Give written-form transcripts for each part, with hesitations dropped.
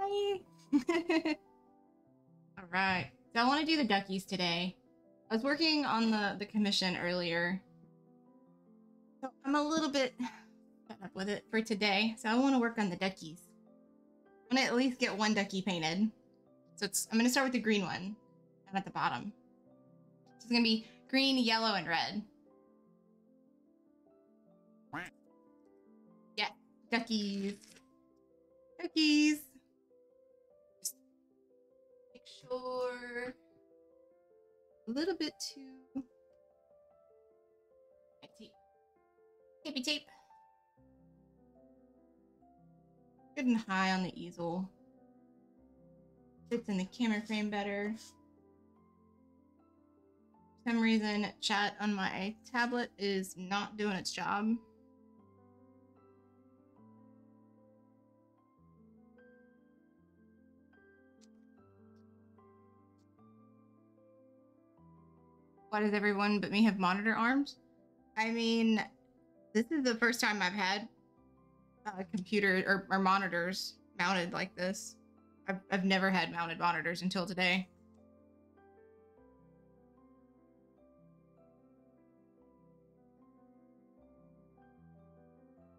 Hi. All right. So I want to do the duckies today. I was working on the commission earlier. So I'm a little bit fed up with it for today. So I want to work on the duckies. I want to at least get one ducky painted. So I'm going to start with the green one down at the bottom. So it's going to be green, yellow, and red. Yeah, duckies. Duckies. Just make sure a little bit too. Tape. Tapey tape. Good and high on the easel. Fits in the camera frame better. For some reason, chat on my tablet is not doing its job. Why does everyone but me have monitor arms? I mean, this is the first time I've had a computer or monitors mounted like this. I've never had mounted monitors until today.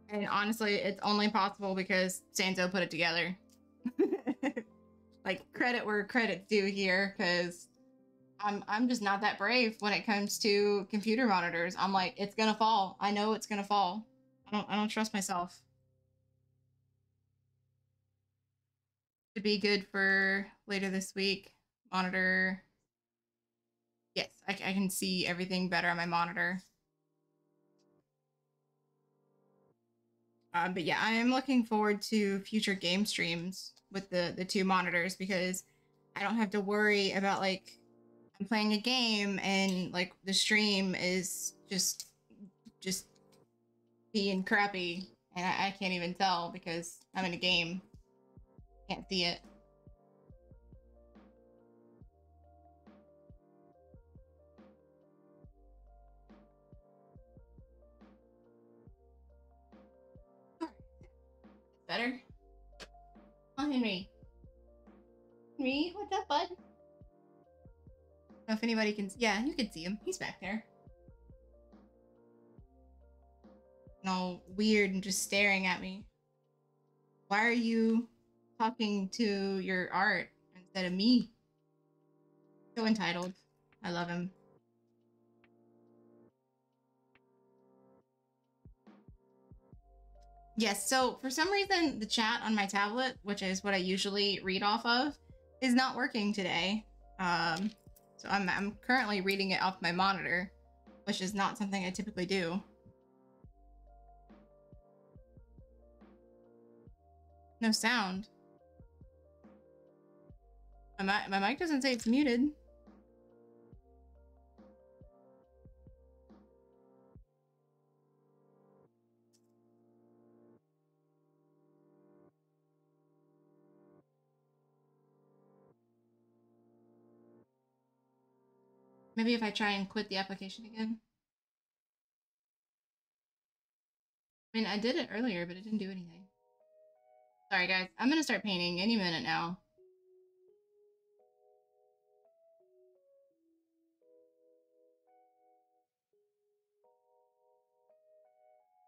And honestly, it's only possible because Sanzo put it together. Like, credit where credit's due here, because I'm just not that brave when it comes to computer monitors. I'm like, it's gonna fall. I know it's gonna fall. I don't trust myself. Should be good for later this week. Monitor. Yes, I can see everything better on my monitor. But yeah, I am looking forward to future game streams with the two monitors because I don't have to worry about like I'm playing a game and like the stream is just being crappy and I can't even tell because I'm in a game. Can't see it. Better. Oh, Henry. Henry, what's up, bud? I don't know if anybody can. Yeah, you can see him. He's back there. All weird and just staring at me. Why are you talking to your art instead of me? So entitled. I love him. Yes, so for some reason, the chat on my tablet, which is what I usually read off of, is not working today. So I'm currently reading it off my monitor, which is not something I typically do. No sound. My mic doesn't say it's muted. Maybe if I try and quit the application again. I mean, I did it earlier, but it didn't do anything. Sorry, guys. I'm gonna start painting any minute now.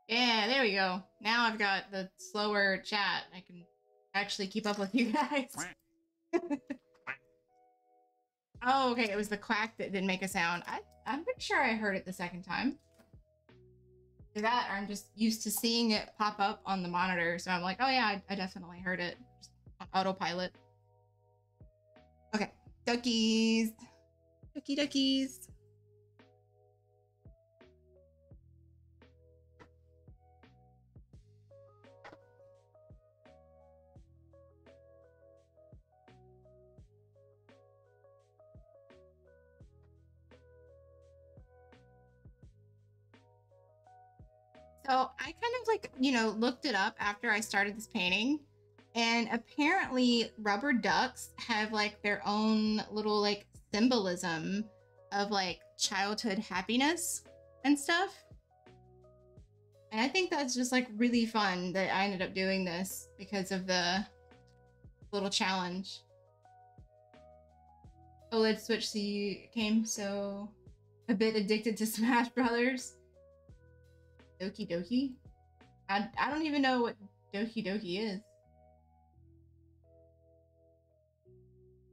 Yeah, there we go. Now I've got the slower chat. I can actually keep up with you guys. Oh, okay. It was the quack that didn't make a sound. I'm pretty sure I heard it the second time. Either that, or I'm just used to seeing it pop up on the monitor. So I'm like, oh yeah, I definitely heard it. Just on autopilot. Okay, duckies. Duckies. So I kind of like, looked it up after I started this painting. And apparently rubber ducks have like their own little like symbolism of like childhood happiness and stuff. And I think that's just like really fun that I ended up doing this because of the Little challenge. OLED Switch C came so a bit addicted to Smash Brothers. Doki Doki? I don't even know what Doki Doki is.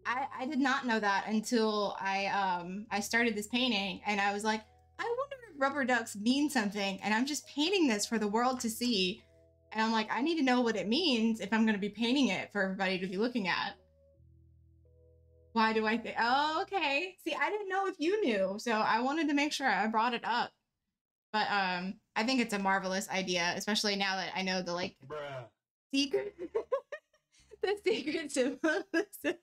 I did not know that until I started this painting, and I was like, I wonder if rubber ducks mean something, and I'm just painting this for the world to see. And I'm like, I need to know what it means if I'm going to be painting it for everybody to be looking at. Why do I think? Oh, okay. See, I didn't know if you knew, so I wanted to make sure I brought it up. But I think it's a marvelous idea, especially now that I know the like Bruh. secret, the secret symbolism.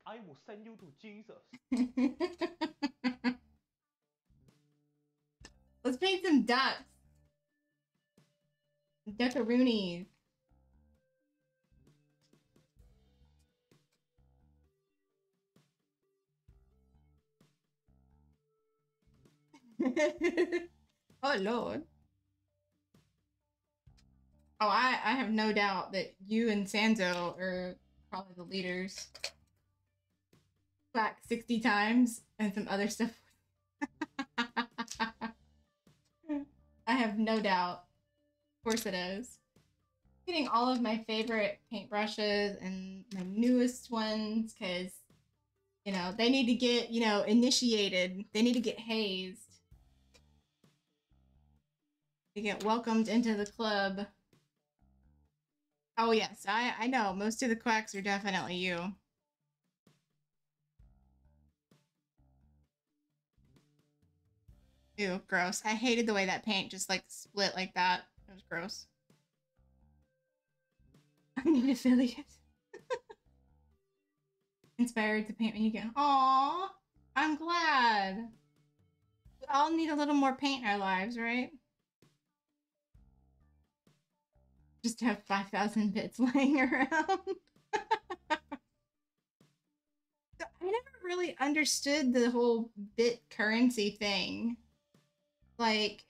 I will send you to Jesus. Let's paint some ducks. Duckaroonies. Oh Lord. Oh, I have no doubt that you and Sanzo are probably the leaders. Back 60 times and some other stuff. I have no doubt. Of course it is. Getting all of my favorite paintbrushes and my newest ones because, you know, they need to get, you know, initiated. They need to get hazed. To get welcomed into the club. Oh, yes, I know. Most of the quacks are definitely you. Ew, gross. I hated the way that paint just, like, split like that. It was gross. I need affiliate. Inspired to paint when you get... Aww! I'm glad! We all need a little more paint in our lives, right? Just to have 5,000 bits laying around. I never really understood the whole bit currency thing. Like,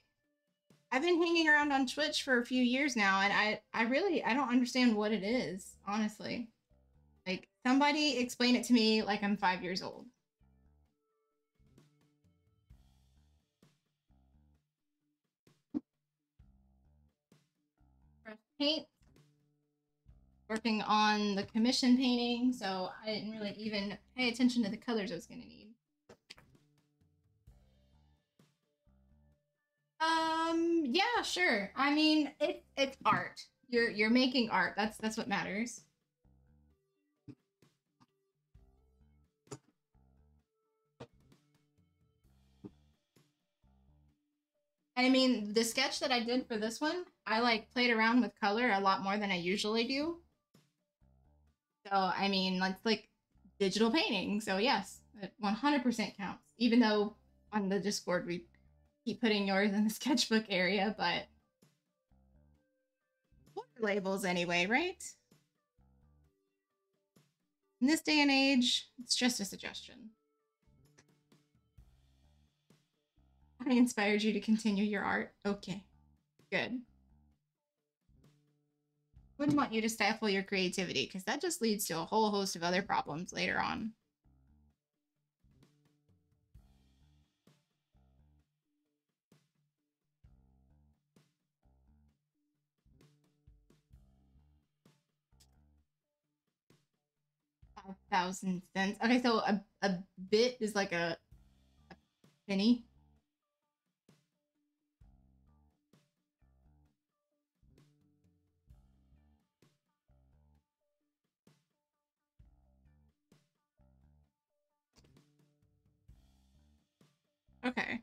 I've been hanging around on Twitch for a few years now, and I don't understand what it is, honestly. Like, somebody explain it to me like I'm 5 years old. Fresh paint. Working on the commission painting, so I didn't really even pay attention to the colors I was gonna need. Yeah, sure. I mean, it's art. You're making art. That's what matters. And I mean, the sketch that I did for this one, I like played around with color a lot more than I usually do. So, I mean, it's like digital painting. So, yes, it 100% counts. Even though on the Discord we keep putting yours in the sketchbook area, but labels anyway, right? In this day and age, it's just a suggestion. I inspired you to continue your art. Okay, good. Wouldn't want you to stifle your creativity because that just leads to a whole host of other problems later on. $5,000. Okay, so a bit is like a penny. Okay.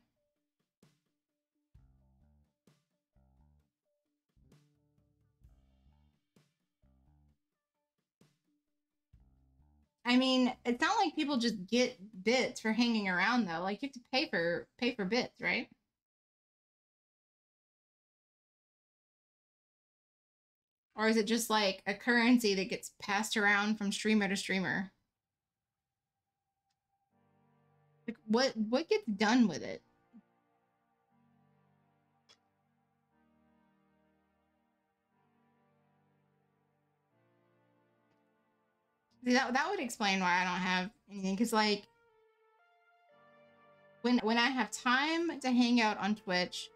I mean, it's not like people just get bits for hanging around though. Like you have to pay for bits, right? Or is it just like a currency that gets passed around from streamer to streamer? Like what gets done with it? See, that would explain why I don't have anything. Because like when I have time to hang out on Twitch,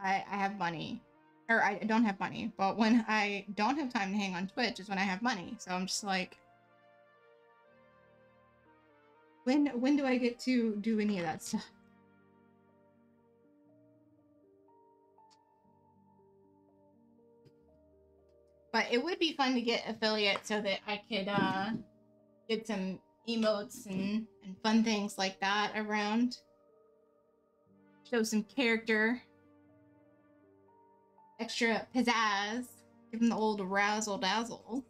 I have money. Or I don't have money. But when I don't have time to hang on Twitch is when I have money. So I'm just like, when do I get to do any of that stuff? But it would be fun to get affiliate so that I could get some emotes and fun things like that around. Show some character. Extra pizzazz. Give them the old razzle dazzle.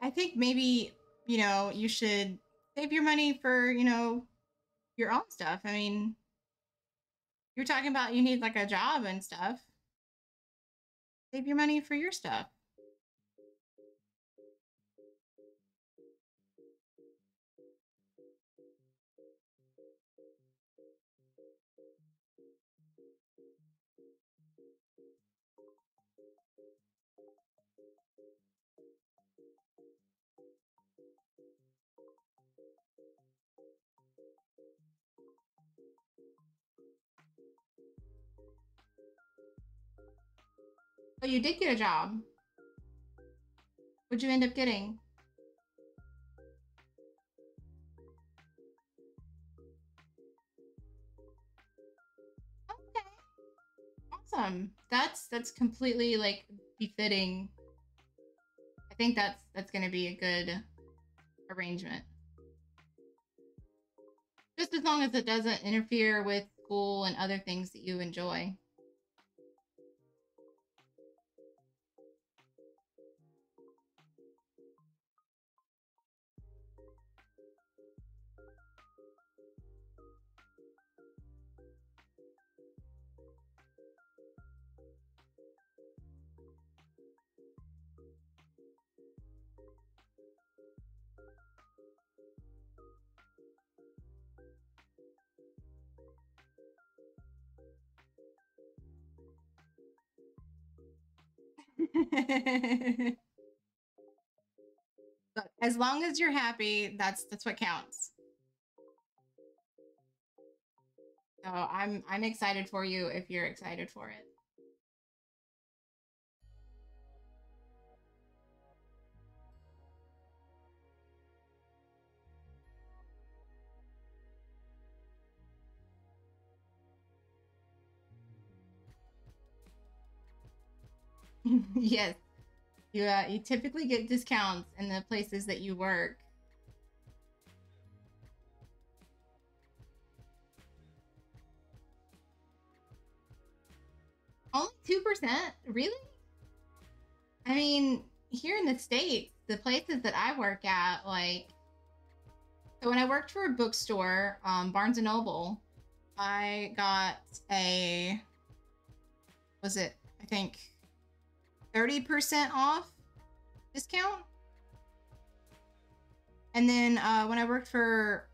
I think maybe, you know, you should save your money for, you know, your own stuff. I mean, you're talking about you need like a job and stuff. Save your money for your stuff. But you did get a job. What'd you end up getting? Okay. Awesome. That's completely like befitting. I think that's gonna be a good arrangement. Just as long as it doesn't interfere with school and other things that you enjoy. But as long as you're happy, that's what counts. So I'm excited for you if you're excited for it. Yes. You typically get discounts in the places that you work. Only 2%? Really? I mean, here in the States, the places that I work at, like, so when I worked for a bookstore, Barnes and Noble, I got a, was it, I think, 30% off discount. And then when I worked for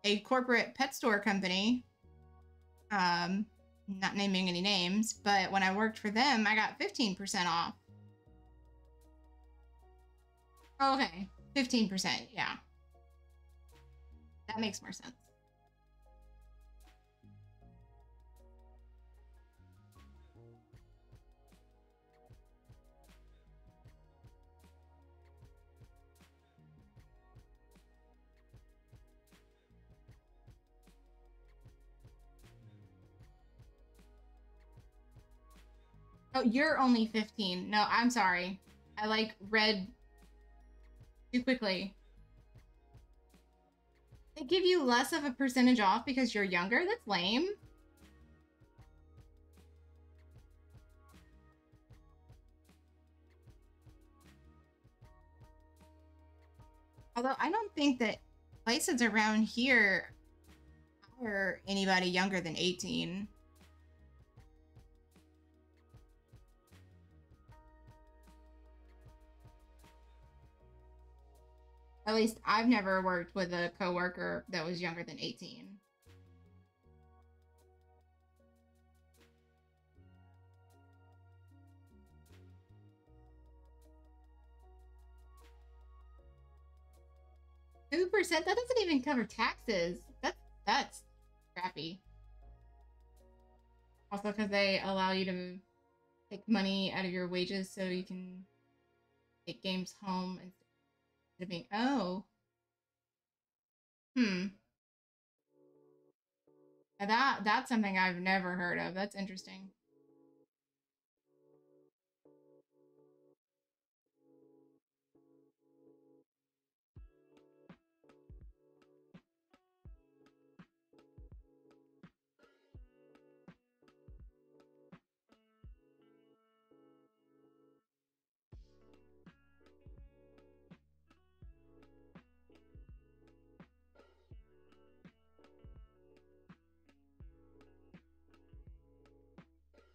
a corporate pet store company, not naming any names, but when I worked for them, I got 15% off. Okay, 15%, yeah. That makes more sense. Oh, you're only 15. No, I'm sorry. I like read too quickly. They give you less of a percentage off because you're younger? That's lame. Although I don't think that places around here hire anybody younger than 18. At least I've never worked with a coworker that was younger than 18. 2%? That doesn't even cover taxes. That's crappy. Also, because they allow you to take money out of your wages so you can take games home instead of being, oh, hmm. Now that's something I've never heard of. That's interesting.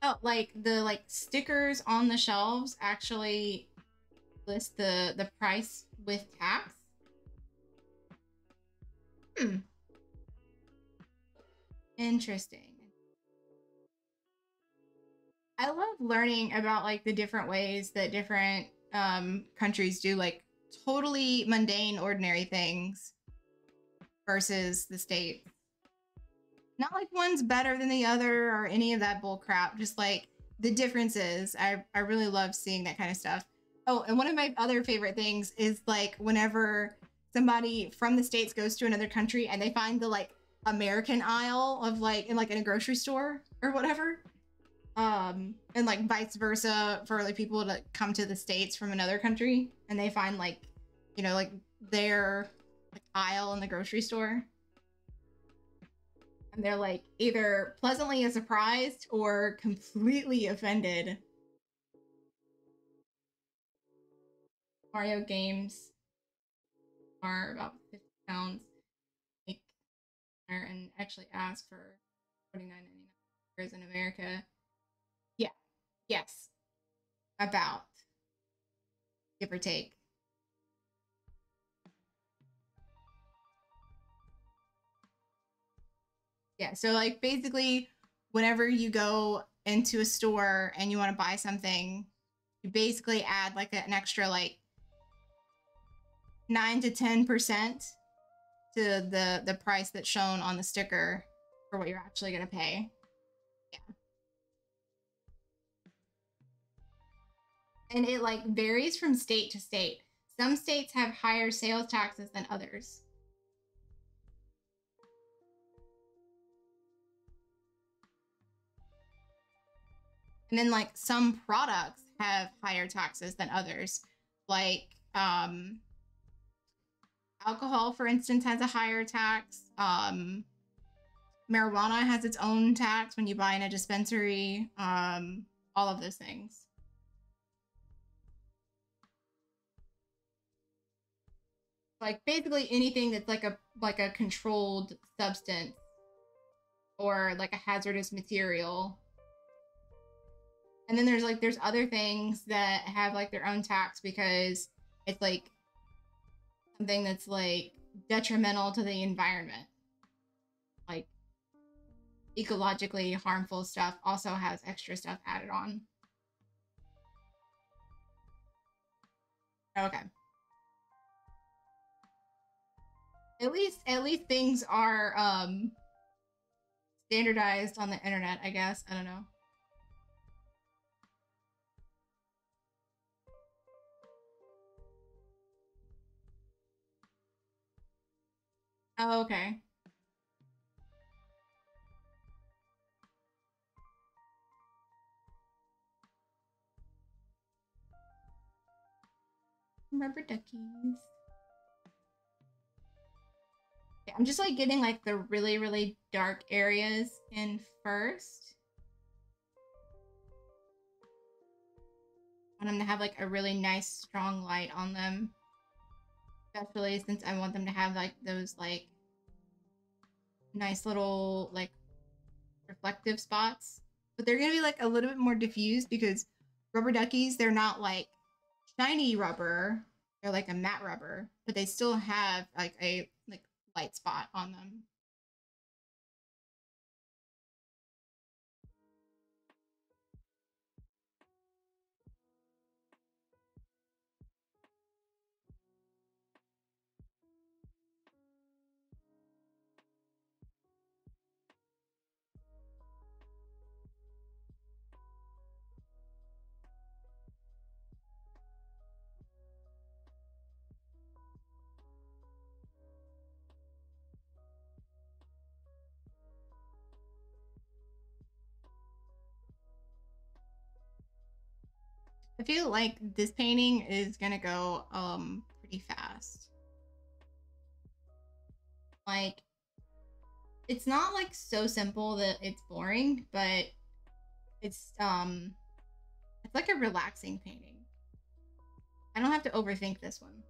'Cause like the stickers on the shelves actually list the price with tax. Hmm. Interesting. I love learning about like the different ways that different countries do like totally mundane, ordinary things versus the state. Not like one's better than the other or any of that bull crap. Just like the differences. I really love seeing that kind of stuff. Oh, and one of my other favorite things is like whenever somebody from the States goes to another country and they find the like American aisle of like in a grocery store or whatever. And like vice versa for like people to come to the States from another country and they find like, like their like aisle in the grocery store. And they're like either pleasantly surprised or completely offended. Mario games are about £50 and actually ask for $49.99 in America. Yeah. Yes. About, give or take. Yeah, so like basically whenever you go into a store and you want to buy something, you basically add like an extra like 9 to 10% to the price that's shown on the sticker for what you're actually going to pay. Yeah. And it like varies from state to state. Some states have higher sales taxes than others. And then like some products have higher taxes than others. Like alcohol, for instance, has a higher tax. Marijuana has its own tax when you buy in a dispensary. All of those things. Like basically anything that's like a controlled substance or like a hazardous material. And then there's other things that have like their own tax because it's like something that's like detrimental to the environment. Like ecologically harmful stuff also has extra stuff added on. Okay. At least things are standardized on the internet, I guess. I don't know. Oh, okay. rubber duckies. Okay, I'm just like getting like the really, really dark areas in first. I want them to have like a really nice strong light on them. Especially since I want them to have like those like nice little like reflective spots. But they're gonna be like a little bit more diffused because rubber duckies, they're not like shiny rubber. They're like a matte rubber, but they still have like a like light spot on them. I feel like this painting is gonna go pretty fast. Like it's not like so simple that it's boring, but it's like a relaxing painting. I don't have to overthink this one.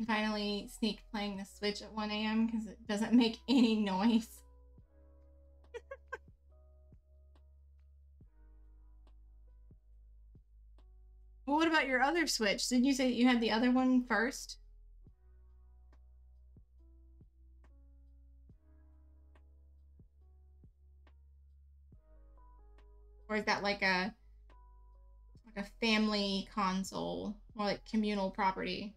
I finally sneak playing the Switch at 1 a.m. because it doesn't make any noise. Well, what about your other Switch? Didn't you say that you had the other one first? Or is that like a family console, more like communal property?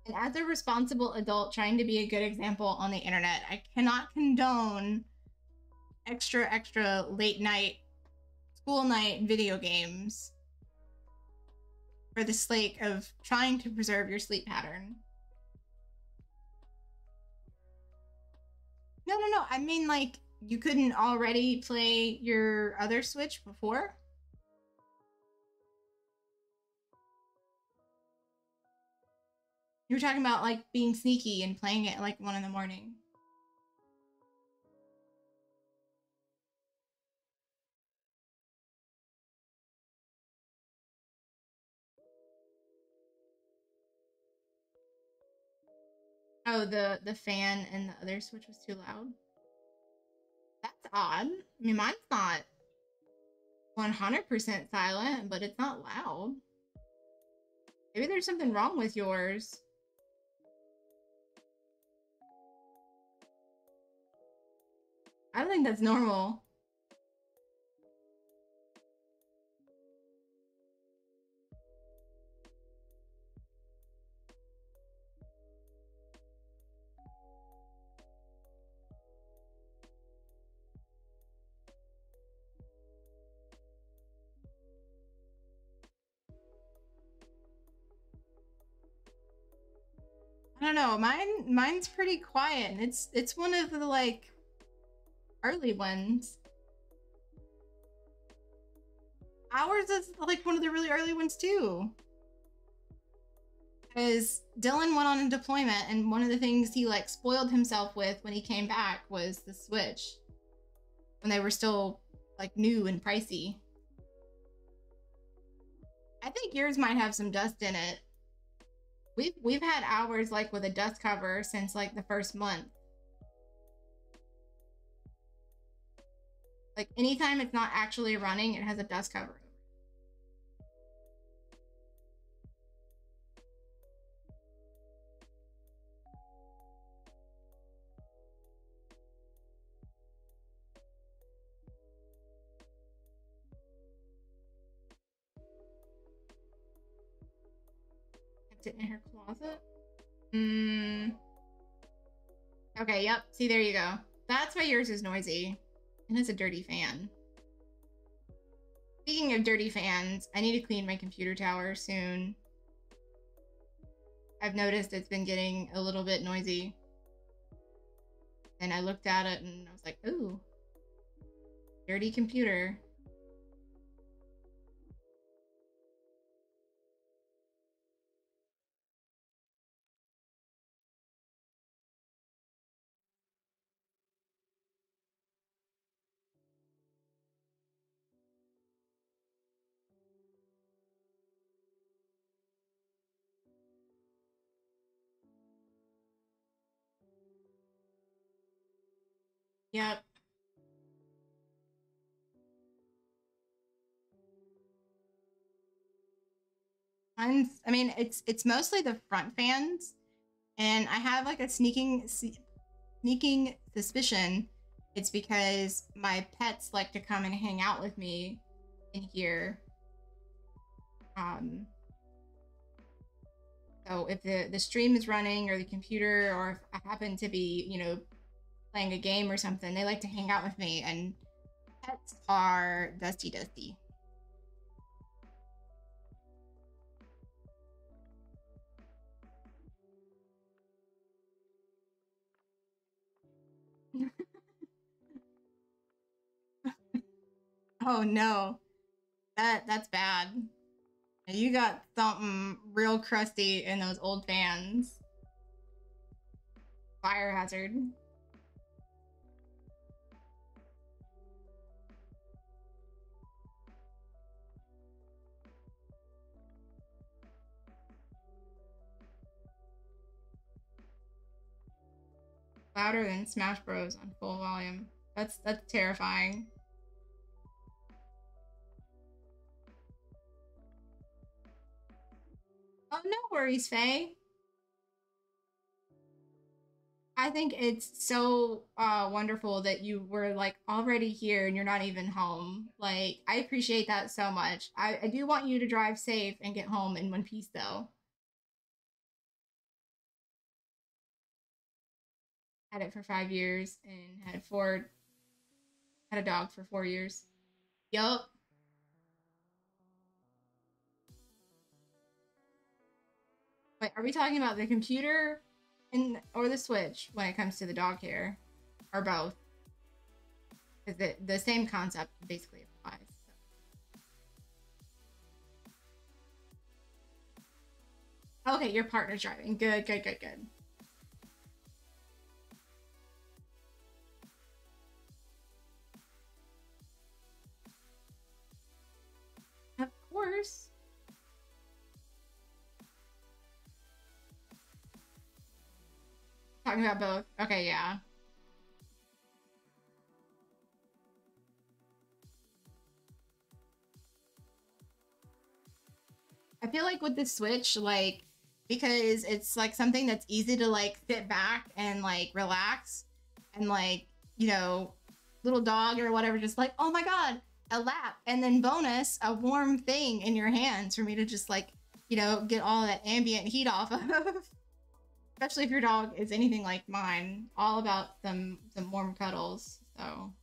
And as a responsible adult trying to be a good example on the internet, I cannot condone extra late night, school night video games for the sake of trying to preserve your sleep pattern. No. I mean, like, you couldn't already play your other Switch before? You were talking about, like, being sneaky and playing it at, like, 1 in the morning. Oh, the fan in the other Switch was too loud? That's odd. I mean, mine's not 100% silent, but it's not loud. Maybe there's something wrong with yours. I don't think that's normal. I don't know. Mine's pretty quiet, and it's one of the like early ones. Ours is like one of the really early ones too. Because Dylan went on a deployment, and one of the things he like spoiled himself with when he came back was the Switch. When they were still like new and pricey. I think yours might have some dust in it. We've had ours like with a dust cover since like the first month. Like anytime it's not actually running, it has a dust cover. Kept it in her closet. Okay, yep. See, there you go. That's why yours is noisy. And it's a dirty fan. Speaking of dirty fans, I need to clean my computer tower soon. I've noticed it's been getting a little bit noisy. And I looked at it and I was like, ooh, dirty computer. Yep. I mean, it's mostly the front fans, and I have like a sneaking suspicion it's because my pets like to come and hang out with me in here. Um, so if the stream is running or the computer, or if I happen to be, you know, playing a game or something, they like to hang out with me, and pets are dusty. Oh no, that's bad. You got something real crusty in those old fans. Fire hazard. Louder than Smash Bros on full volume. That's terrifying. Oh, no worries, Faye. I think it's so wonderful that you were like already here and you're not even home. Like, I appreciate that so much. I do want you to drive safe and get home in one piece, though. Had it for 5 years and had a dog for 4 years. Yup. Wait, are we talking about the computer or the Switch when it comes to the dog hair, or both? Because the same concept basically applies. So. Okay, your partner's driving. Good. Of course. Talking about both. Okay, yeah. I feel like with the Switch, like, because it's like something that's easy to like sit back and like relax, and like, you know, little dog or whatever, just like, oh my god, a lap, and then bonus, a warm thing in your hands for me to just like, you know, get all that ambient heat off of. Especially if your dog is anything like mine, all about some warm cuddles. So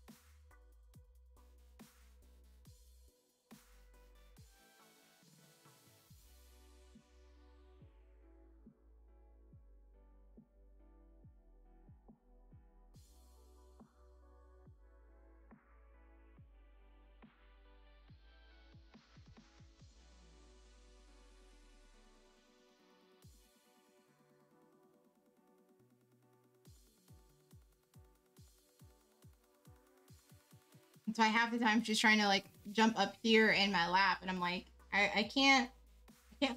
so I half the time she's trying to like jump up here in my lap, and I'm like, I can't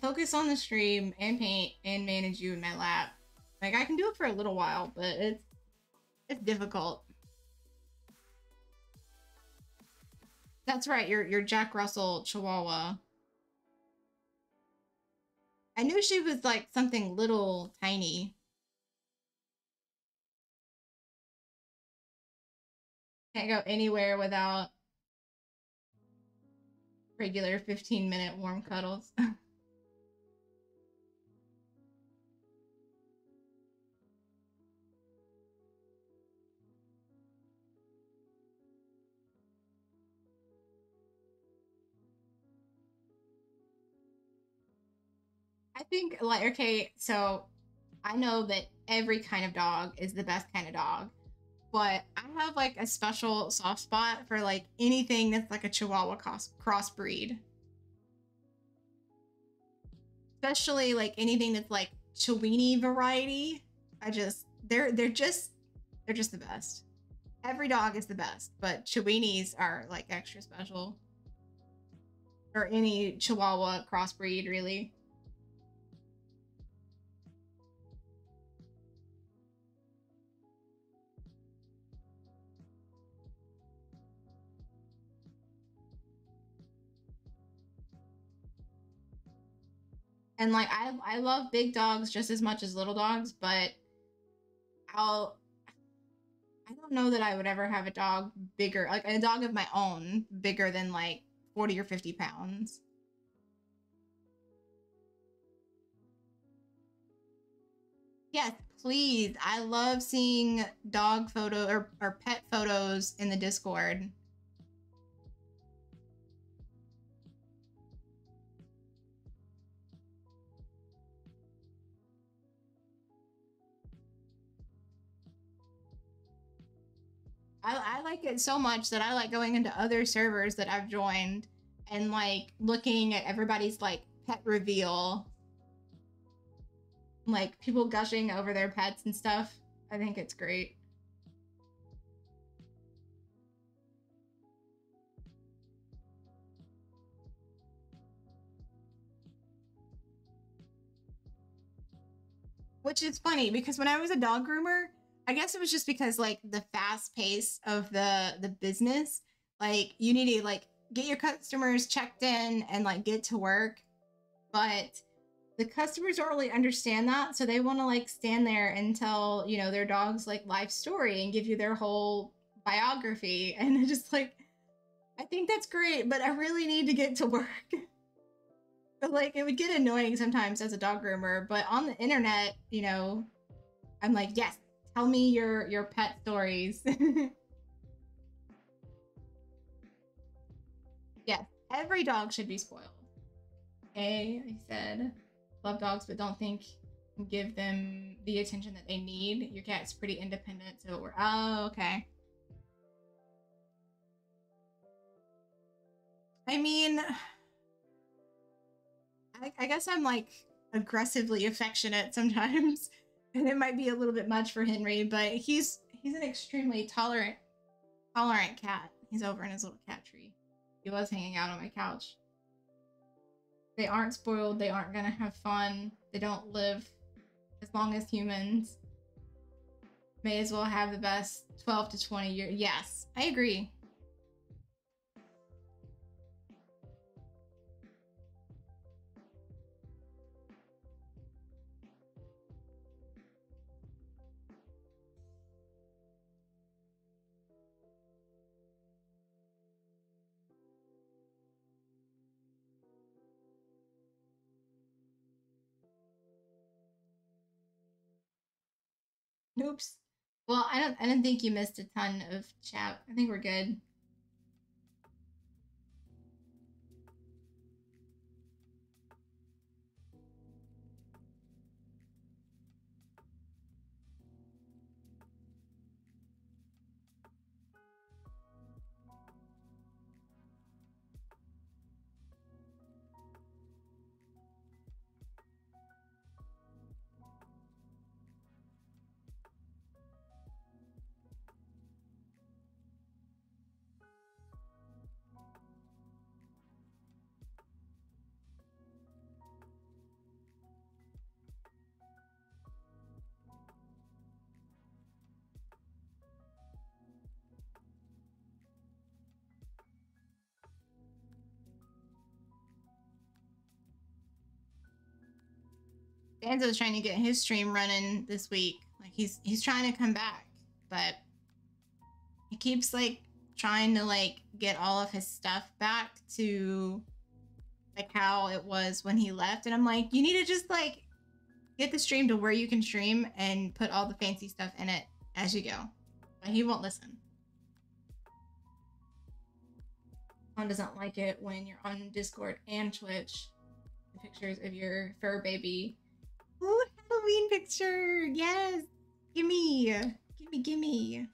focus on the stream and paint and manage you in my lap. Like, I can do it for a little while, but it's difficult. That's right, your Jack Russell Chihuahua. I knew she was like something little tiny. Can't go anywhere without regular 15-minute warm cuddles. I think like okay, so I know that every kind of dog is the best kind of dog, but I have like a special soft spot for like anything that's like a Chihuahua crossbreed, especially like anything that's like Chiweenie variety. I just they're just the best. Every dog is the best, but Chiweenies are like extra special, or any Chihuahua crossbreed really. And like I love big dogs just as much as little dogs, but I'll I don't know that I would ever have a dog bigger, like a dog of my own, bigger than like 40 or 50 pounds. Yes, please. I love seeing dog photo or pet photos in the Discord. I like it so much that I like going into other servers that I've joined and like looking at everybody's like pet reveal, like people gushing over their pets and stuff. I think it's great. Which is funny because when I was a dog groomer, I guess it was just because like the fast pace of the business, like you need to like get your customers checked in and like get to work, but the customers don't really understand that, so they want to like stand there and tell, you know, their dog's like life story and give you their whole biography, and it's just like I think that's great, but I really need to get to work. But like it would get annoying sometimes as a dog groomer, but on the internet, you know, I'm like, yes, tell me your pet stories. Yes, every dog should be spoiled. Okay, I said, love dogs, but don't think give them the attention that they need. Your cat's pretty independent, so we're oh okay. I mean, I guess I'm like aggressively affectionate sometimes, and it might be a little bit much for Henry, but he's an extremely tolerant cat. He's over in his little cat tree. He was hanging out on my couch. They aren't spoiled. They aren't gonna have fun. They don't live as long as humans. May as well have the best 12 to 20 years. Yes, I agree. Oops. Well, I don't think you missed a ton of chat. I think we're good. Danzo's trying to get his stream running this week. Like he's trying to come back, but he keeps like trying to like get all of his stuff back to like how it was when he left, and I'm like, you need to just like get the stream to where you can stream and put all the fancy stuff in it as you go. But he won't listen. One doesn't like it when you're on Discord and Twitch. the pictures of your fur baby. Ooh, Halloween picture! Yes! Gimme! Gimme, gimme!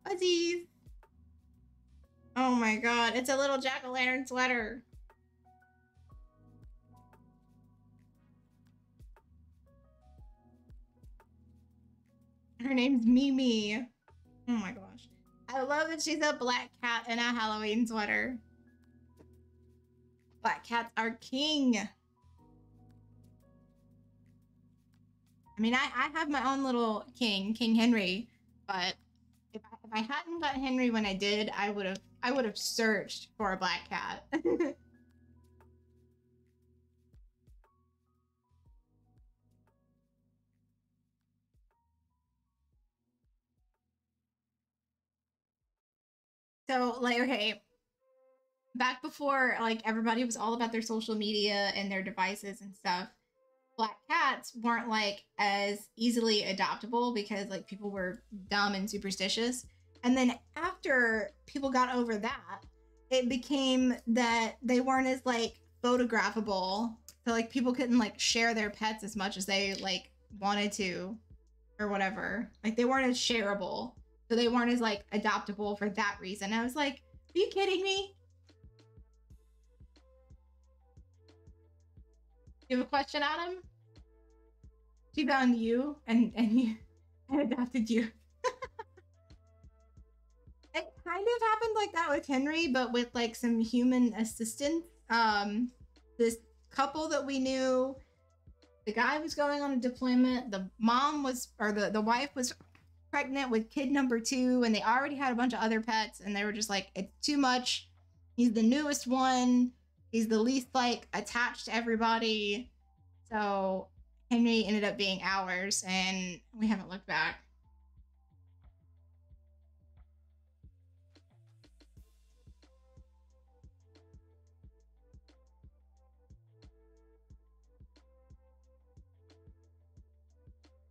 Fuzzies! Oh my god, it's a little jack-o'-lantern sweater! Her name's Mimi. Oh my gosh. I love that she's a black cat in a Halloween sweater. Black cats are king. I mean, I have my own little King Henry, but if I hadn't got Henry when I did, I would have searched for a black cat. So, like, okay, back before like everybody was all about their social media and their devices and stuff, black cats weren't like as easily adoptable because like people were dumb and superstitious. And then after people got over that, it became that they weren't as like photographable. So like people couldn't like share their pets as much as they like wanted to or whatever. Like they weren't as shareable. So they weren't as like adoptable for that reason. I was like, are you kidding me? You have a question, Adam? She found you and you and adopted you. It kind of happened like that with Henry, but with like some human assistance. This couple that we knew, the guy was going on a deployment. The mom was, or the wife was pregnant with kid number 2, and they already had a bunch of other pets, and they were just like, it's too much. He's the newest one. He's the least like attached to everybody. So Henry ended up being ours, and we haven't looked back.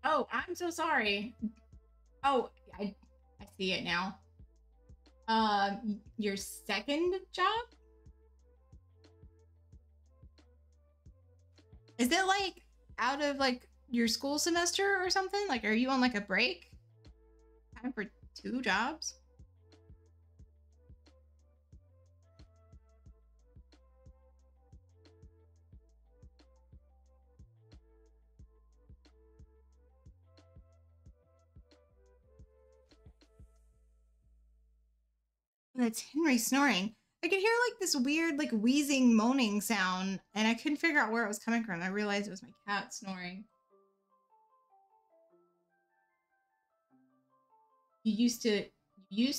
Oh, I'm so sorry. Oh, I see it now. Your second job? Is it like out of like your school semester or something? Like, are you on like a break? Time for 2 jobs? That's Henry snoring. I could hear like this weird, like wheezing, moaning sound, and I couldn't figure out where it was coming from. I realized it was my cat snoring. You used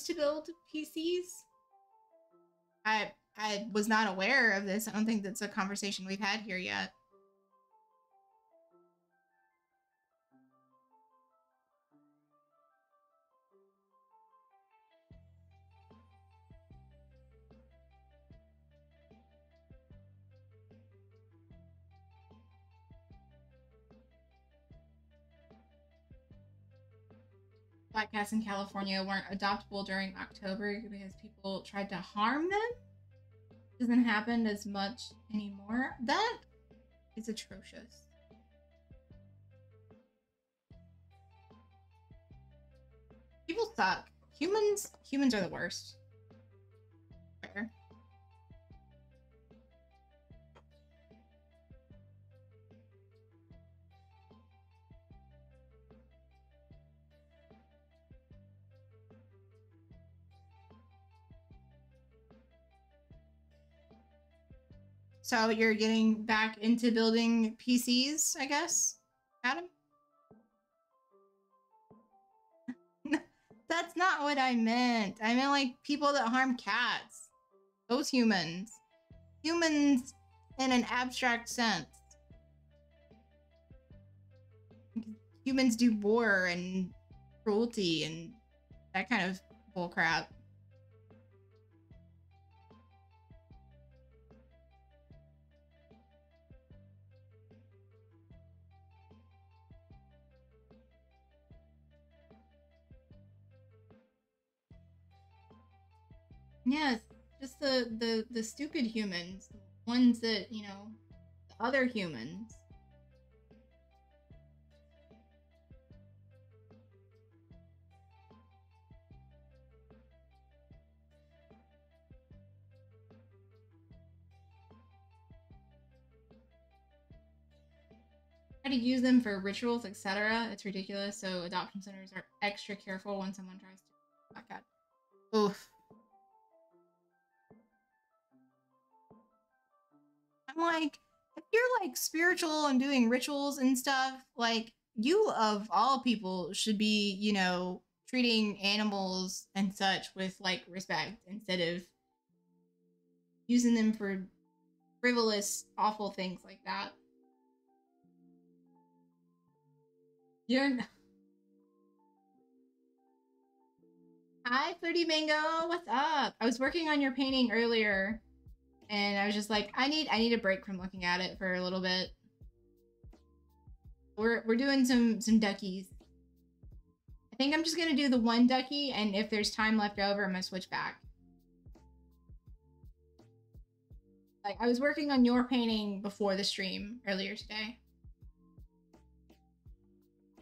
to build PCs? I was not aware of this. I don't think that's a conversation we've had here yet. Black cats in California weren't adoptable during October because people tried to harm them. Doesn't happen as much anymore. That is atrocious. People suck. Humans are the worst. Fair. So you're getting back into building PCs, I guess, Adam? That's not what I meant. I meant like people that harm cats. Those humans. Humans in an abstract sense. Humans do war and cruelty and that kind of bullcrap. Yes, just the stupid humans, the ones that, you know, the other humans. Try to use them for rituals, etc. It's ridiculous. So adoption centers are extra careful when someone tries to. Oh my God. Oof. I'm like, if you're like spiritual and doing rituals and stuff, like you of all people should be, you know, treating animals and such with like respect instead of using them for frivolous, awful things like that. You're Hi, Flirty Mango. What's up? I was working on your painting earlier, and I was just like, I need a break from looking at it for a little bit. We're doing some duckies. I think I'm just gonna do the one ducky, and if there's time left over, I'm gonna switch back. Like I was working on your painting before the stream earlier today.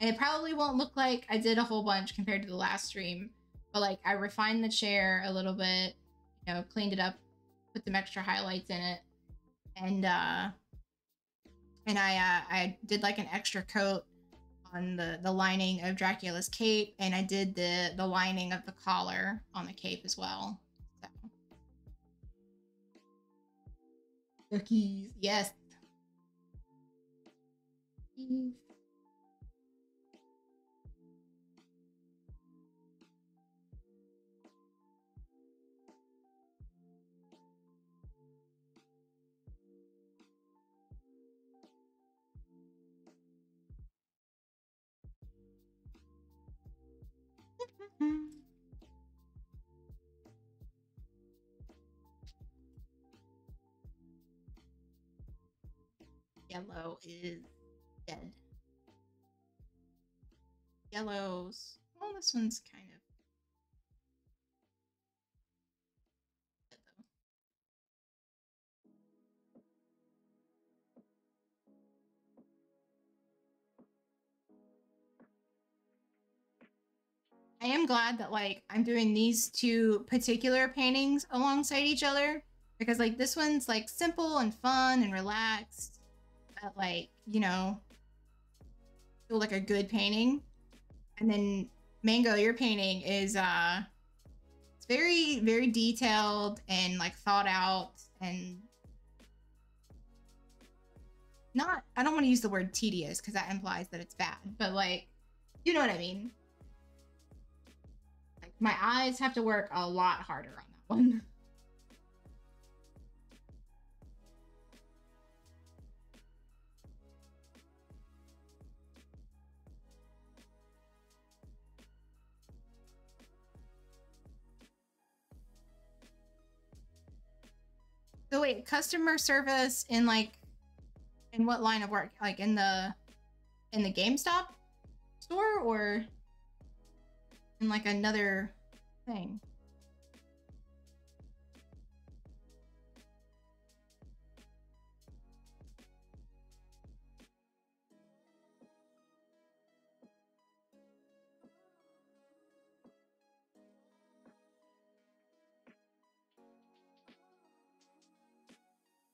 And it probably won't look like I did a whole bunch compared to the last stream, but like I refined the chair a little bit, you know, cleaned it up, put some extra highlights in it, and I did like an extra coat on the lining of Dracula's cape, and I did the lining of the collar on the cape as well. So cookies, yes. Yellow is dead. Yellows. Well, this one's kind of dead though. I am glad that like I'm doing these two particular paintings alongside each other because like this one's like simple and fun and relaxed, but like, you know, feel like a good painting. And then Mango, your painting is it's very detailed and like thought out and not, I don't want to use the word tedious because that implies that it's bad, but like, you know what I mean? Like my eyes have to work a lot harder on that one. So wait, customer service in like in what line of work? Like in the GameStop store or in like another thing?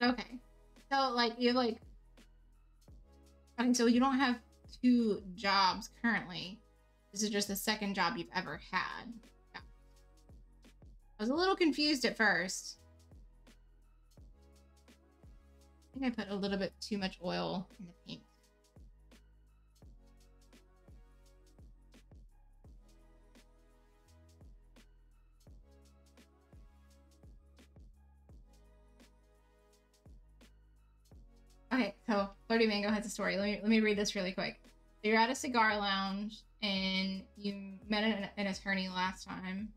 Okay. So like you have like okay, so you don't have two jobs currently. This is just the second job you've ever had. Yeah. I was a little confused at first. I think I put a little bit too much oil in the paint. Okay, so Flirty Mango has a story. Let me read this really quick. So you're at a cigar lounge and you met an attorney last time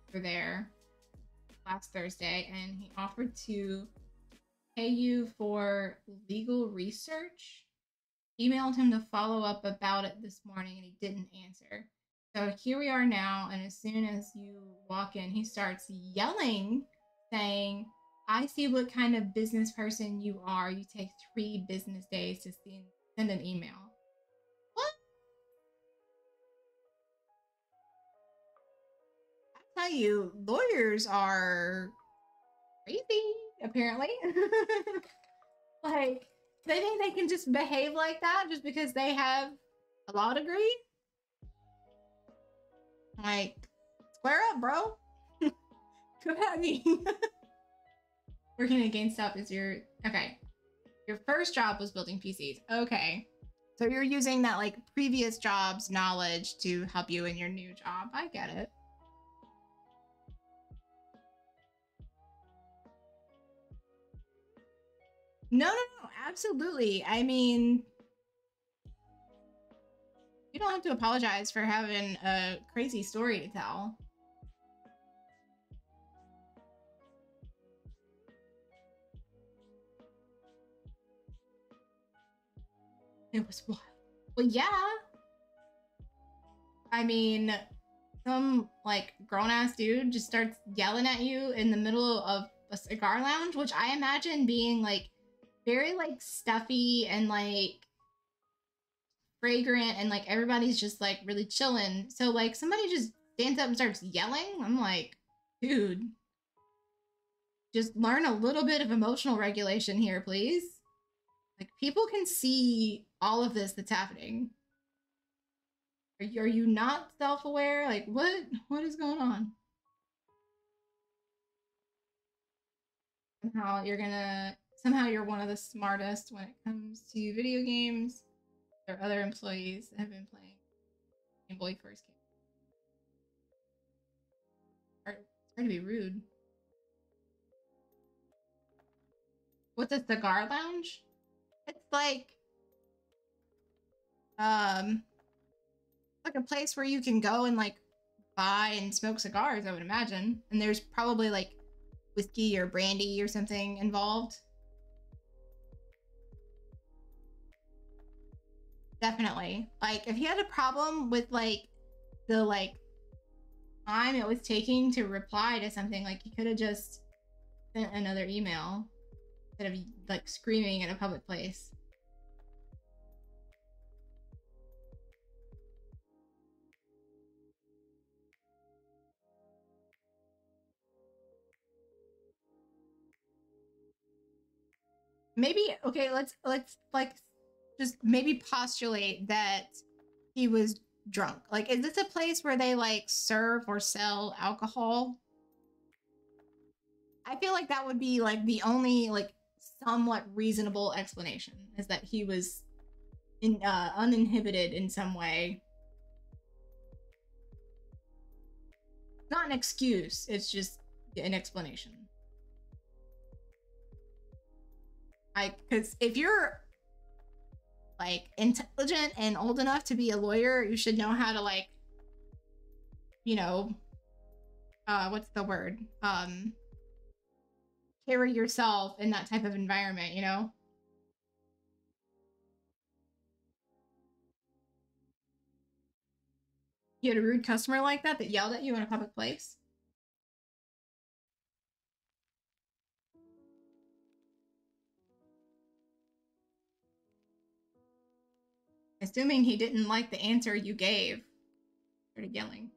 you were there last Thursday, and he offered to pay you for legal research. Emailed him to follow up about it this morning and he didn't answer. So here we are now, and as soon as you walk in, he starts yelling, saying, I see what kind of business person you are. You take 3 business days to send an email. What? I tell you, lawyers are crazy, apparently. Like, they think they can just behave like that just because they have a law degree? Like, square up, bro. Come at me. Working at GameStop is okay. Your first job was building PCs. Okay. So you're using that like previous job's knowledge to help you in your new job. I get it. No, absolutely. I mean, you don't have to apologize for having a crazy story to tell. It was wild. Well, yeah. I mean, some like grown ass dude just starts yelling at you in the middle of a cigar lounge, which I imagine being like very like stuffy and like fragrant, and like everybody's just like really chilling. So like somebody just stands up and starts yelling. I'm like, dude, just learn a little bit of emotional regulation here, please. Like people can see all of this that's happening. Are you not self-aware? Like what is going on? Somehow you're one of the smartest when it comes to video games. There are other employees that have been playing Game Boy first game. It's hard to be rude. What's a cigar lounge? It's um like a place where you can go and like buy and smoke cigars, I would imagine. And there's probably like whiskey or brandy or something involved. Definitely. Like if he had a problem with like the like time it was taking to reply to something, like he could have just sent another email instead of like screaming in a public place. Maybe okay, let's like just maybe postulate that he was drunk. Like, is this a place where they like serve or sell alcohol? I feel like that would be like the only like somewhat reasonable explanation, is that he was uninhibited in some way. Not an excuse, it's just an explanation. Because if you're like intelligent and old enough to be a lawyer, you should know how to like, you know, what's the word? Carry yourself in that type of environment, you know? You had a rude customer like that that yelled at you in a public place? Assuming he didn't like the answer you gave, started yelling.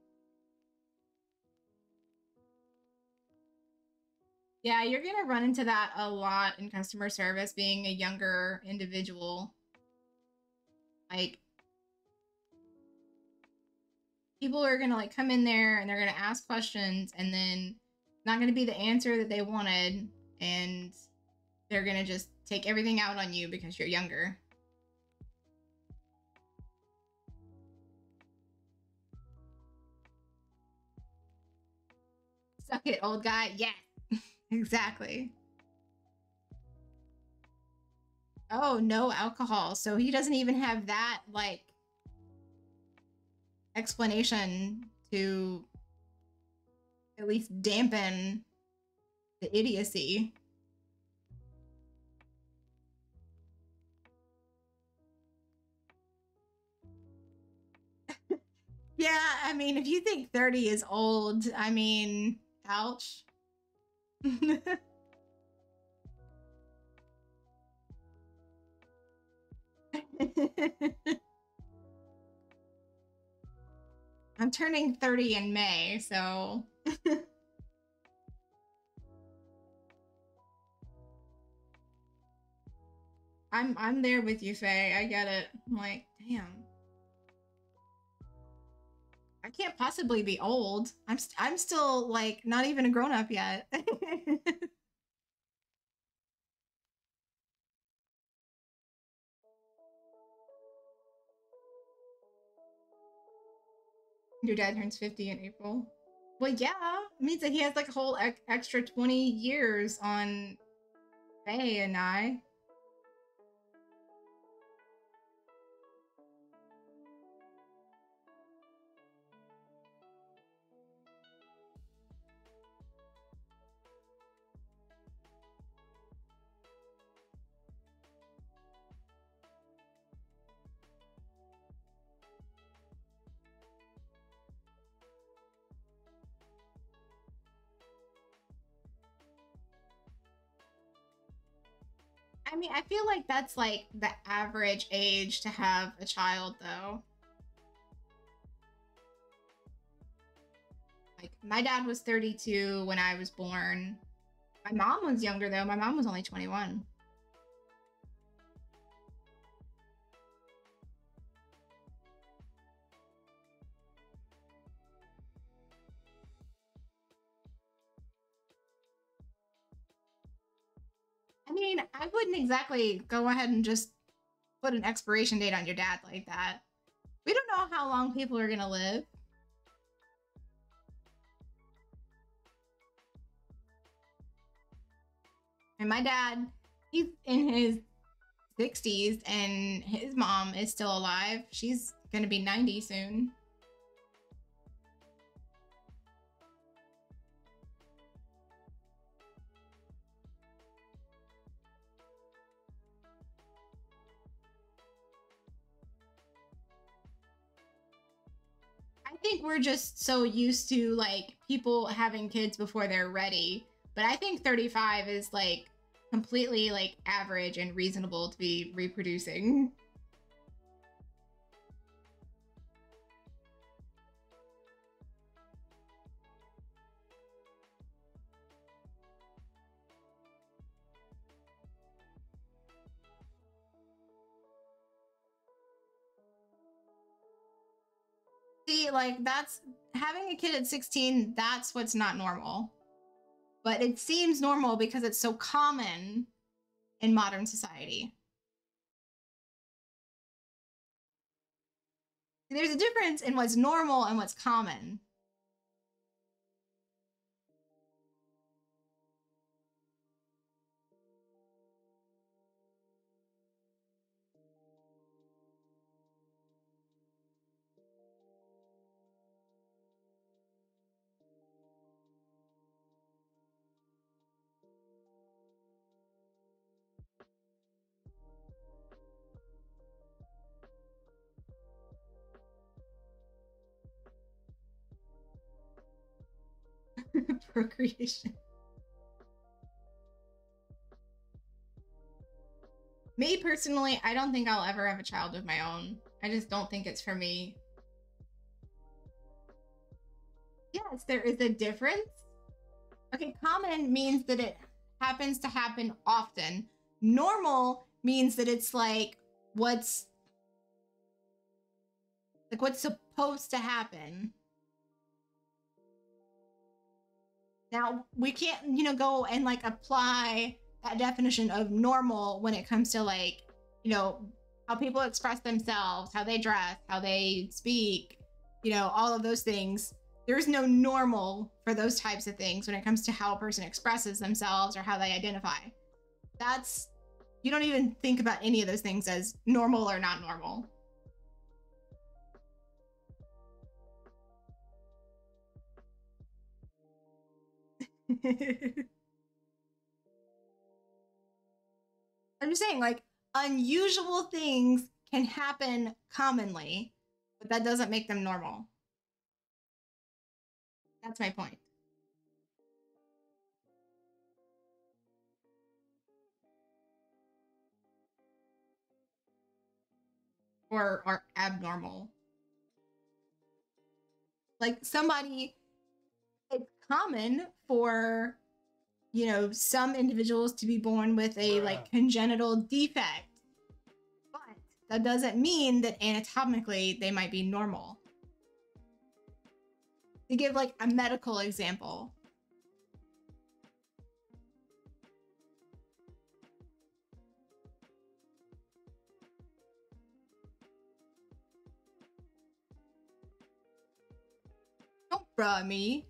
Yeah, you're gonna run into that a lot in customer service, being a younger individual. Like, people are gonna like come in there and they're gonna ask questions, and then not gonna be the answer that they wanted, and they're gonna just take everything out on you because you're younger. Suck it, old guy. Yes, exactly. Oh, no alcohol. So he doesn't even have that like explanation to at least dampen the idiocy. Yeah, I mean, if you think 30 is old, I mean, ouch. I'm turning 30 in May, so I'm there with you, Faye. I get it. I'm like, damn. I can't possibly be old. I'm still like not even a grown up yet. Your dad turns 50 in April. Well, yeah, it means that he has like a whole extra 20 years on Faye and I. I mean, I feel like that's like the average age to have a child, though. Like, my dad was 32 when I was born. My mom was younger, though. My mom was only 21. I mean, I wouldn't exactly go ahead and just put an expiration date on your dad like that. We don't know how long people are gonna live. And my dad, he's in his 60s and his mom is still alive. She's gonna be 90 soon. I think we're just so used to like people having kids before they're ready. But I think 35 is like completely like average and reasonable to be reproducing. See, like that's having a kid at 16, that's what's not normal. But it seems normal because it's so common in modern society. There's a difference in what's normal and what's common. Procreation. Me personally, I don't think I'll ever have a child of my own. I just don't think it's for me. Yes, there is a difference. Okay, common means that it happens to happen often. Normal means that it's what's what's supposed to happen. Now, we can't, go and like apply that definition of normal when it comes to how people express themselves, how they dress, how they speak, all of those things. There's no normal for those types of things when it comes to how a person expresses themselves or how they identify. You don't even think about any of those things as normal or not normal. I'm just saying, like, unusual things can happen commonly, but that doesn't make them normal. That's my point. Or are abnormal. Like somebody, it's common for, you know, some individuals to be born with a like congenital defect, but that doesn't mean that anatomically they might be normal. To give like a medical example, don't bruh me.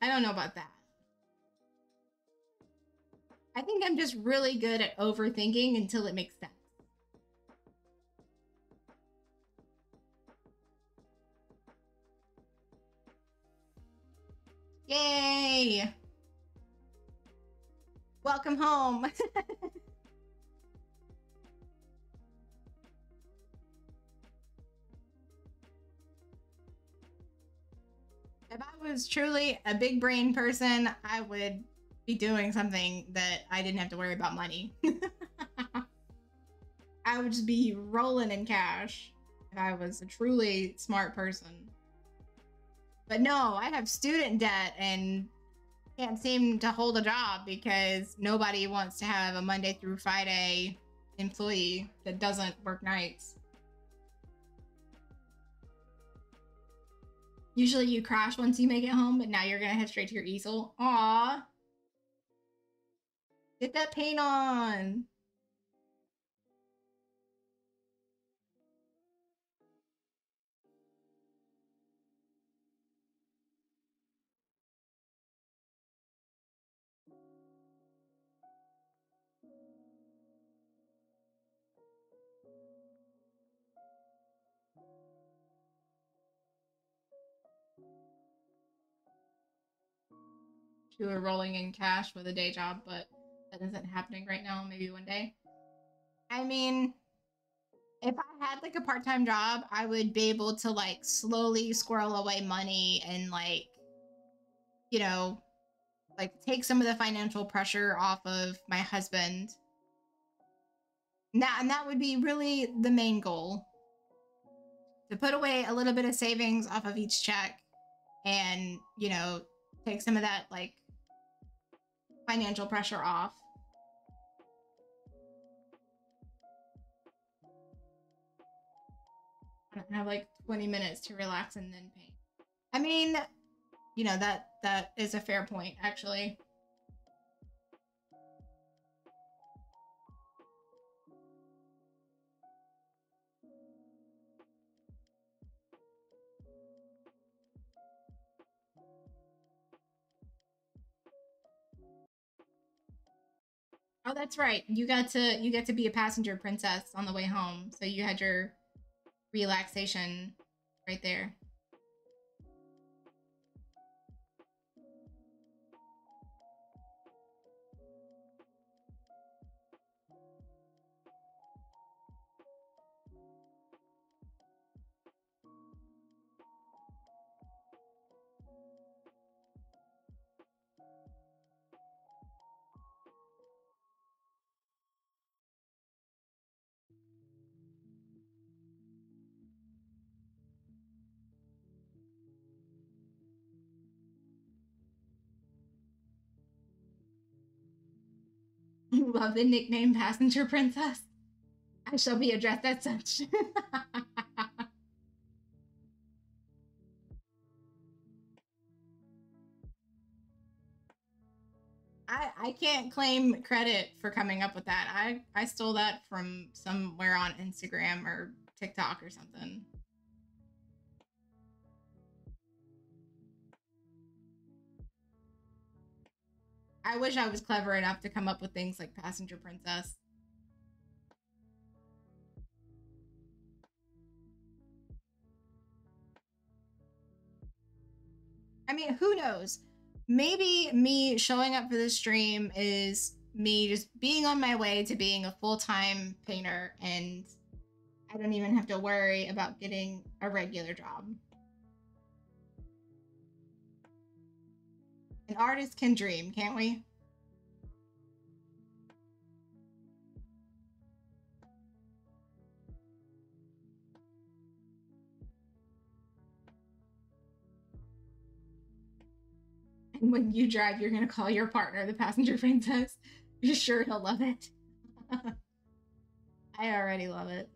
I don't know about that. I think I'm just really good at overthinking until it makes sense. Yay! Welcome home. If I was truly a big brain person, I would be doing something that I didn't have to worry about money. I would just be rolling in cash if I was a truly smart person. But no, I have student debt and can't seem to hold a job because nobody wants to have a Monday through Friday employee that doesn't work nights. Usually you crash once you make it home, but now you're gonna head straight to your easel. Aw. Get that paint on. You were rolling in cash with a day job, but that isn't happening right now. Maybe one day. I mean, if I had like a part-time job, I would be able to like slowly squirrel away money and like, you know, like take some of the financial pressure off of my husband. And that would be really the main goal. To put away a little bit of savings off of each check and, you know, take some of that like financial pressure off. I have like 20 minutes to relax and then paint. I mean, you know, that is a fair point, actually. Oh, that's right. You got to be a passenger princess on the way home. So you had your relaxation right there. Love the nickname passenger princess. I shall be addressed as such. I can't claim credit for coming up with that. I stole that from somewhere on Instagram or TikTok or something. I wish I was clever enough to come up with things like Passenger Princess. I mean, who knows? Maybe me showing up for this stream is me just being on my way to being a full-time painter, and I don't even have to worry about getting a regular job. An artist can dream, can't we? And when you drive, you're gonna call your partner the Passenger Princess. You're sure he'll love it. I already love it.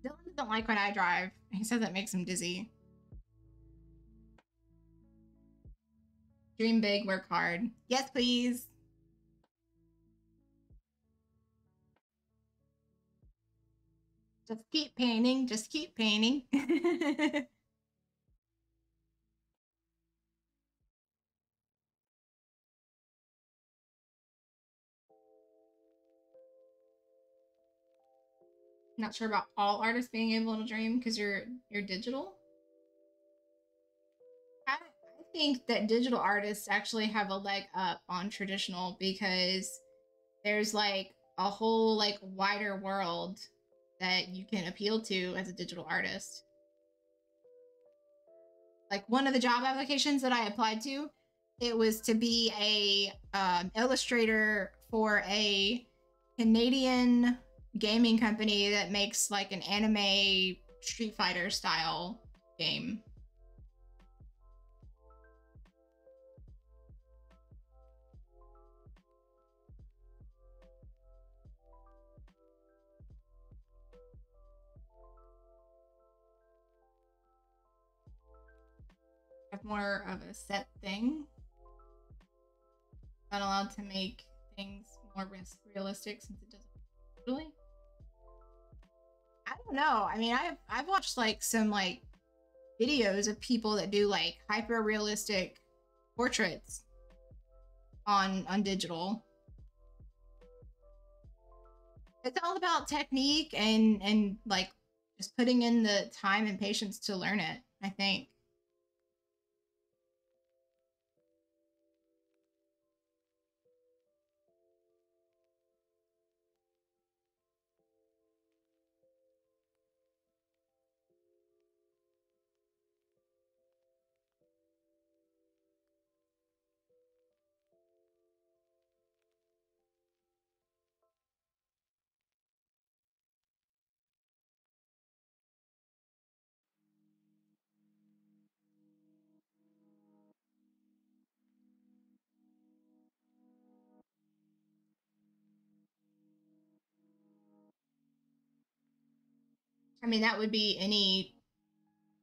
Dylan doesn't like when I drive. He says it makes him dizzy. Dream big, work hard. Yes, please. Just keep painting. Just keep painting. Not sure about all artists being able to dream because you're digital. I think that digital artists actually have a leg up on traditional because there's like a whole like wider world that you can appeal to as a digital artist. Like one of the job applications that I applied to, it was to be a illustrator for a Canadian gaming company that makes like an anime Street Fighter style game. Have more of a set thing. Not allowed to make things more realistic since it doesn't really. I don't know. I mean, I've watched like some like videos of people that do like hyper realistic portraits on digital. It's all about technique and like just putting in the time and patience to learn it, I think. I mean, that would be any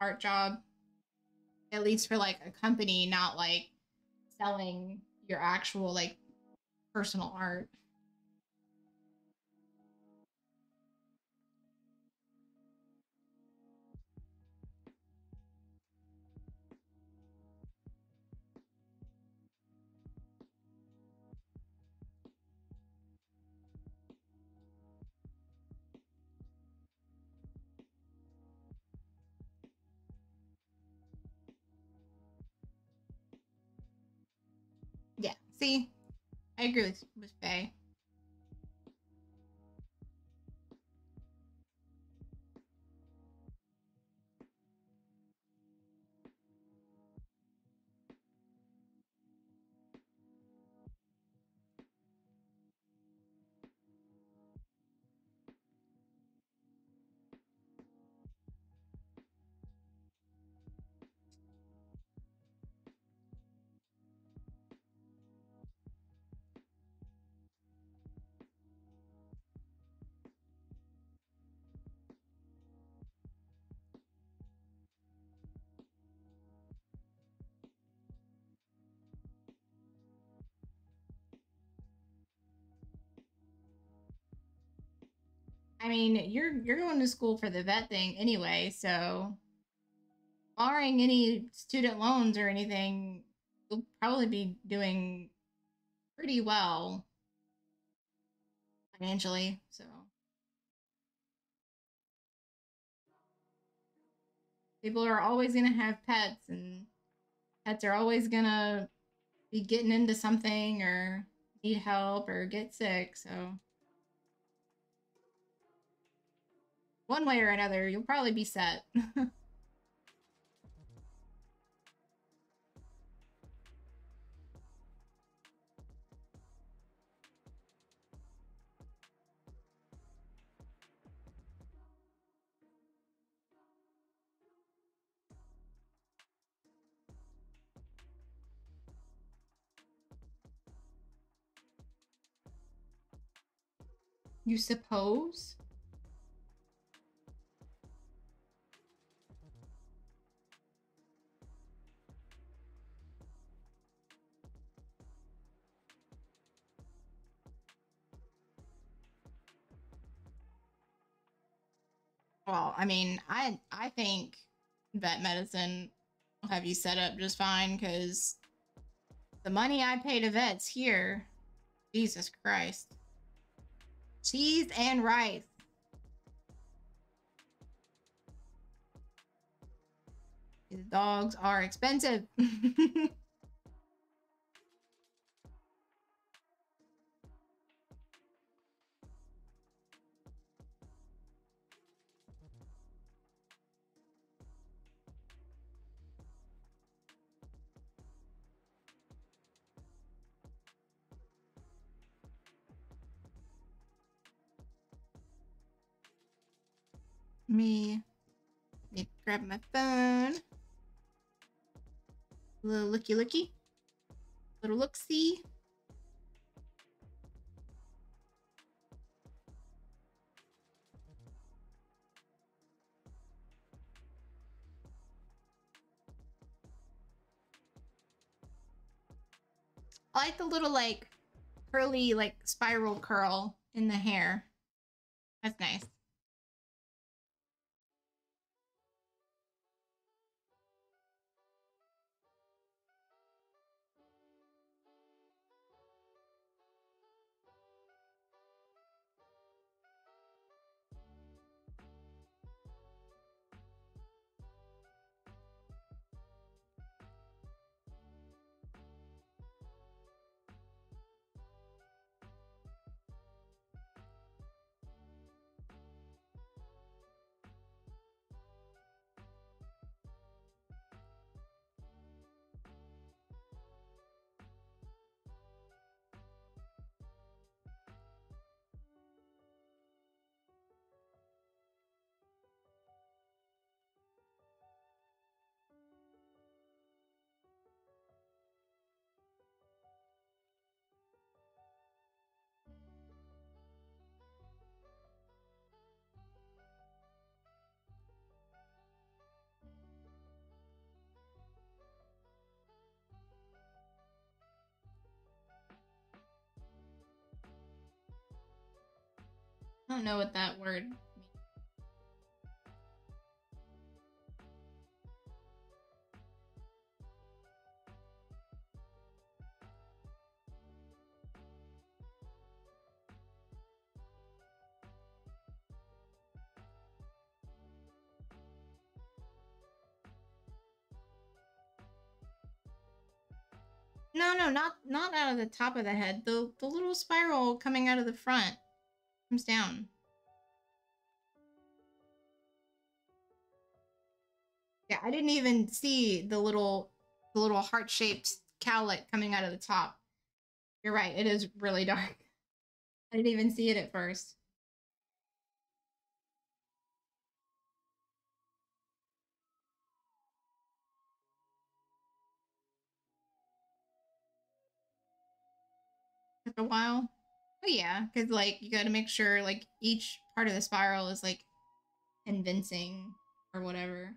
art job, at least for like a company, not like selling your actual like personal art. Yeah. See, I agree with Faye. I mean, you're going to school for the vet thing anyway, so barring any student loans or anything, you'll probably be doing pretty well financially. So people are always going to have pets, and pets are always going to be getting into something or need help or get sick. So one way or another, you'll probably be set. You suppose? Well, I mean, I think vet medicine will have you set up just fine because the money I pay to vets here, Jesus Christ. Cheese and rice. These dogs are expensive. Me grab my phone. A little looky. Little look-see. I like the little like curly like spiral curl in the hair. That's nice. I don't know what that word means. No, not out of the top of the head. The little spiral coming out of the front comes down. Yeah, I didn't even see the little heart-shaped cowlet coming out of the top. You're right, it is really dark. I didn't even see it at first. Took a while. Oh yeah, because like you gotta make sure like each part of the spiral is like convincing or whatever.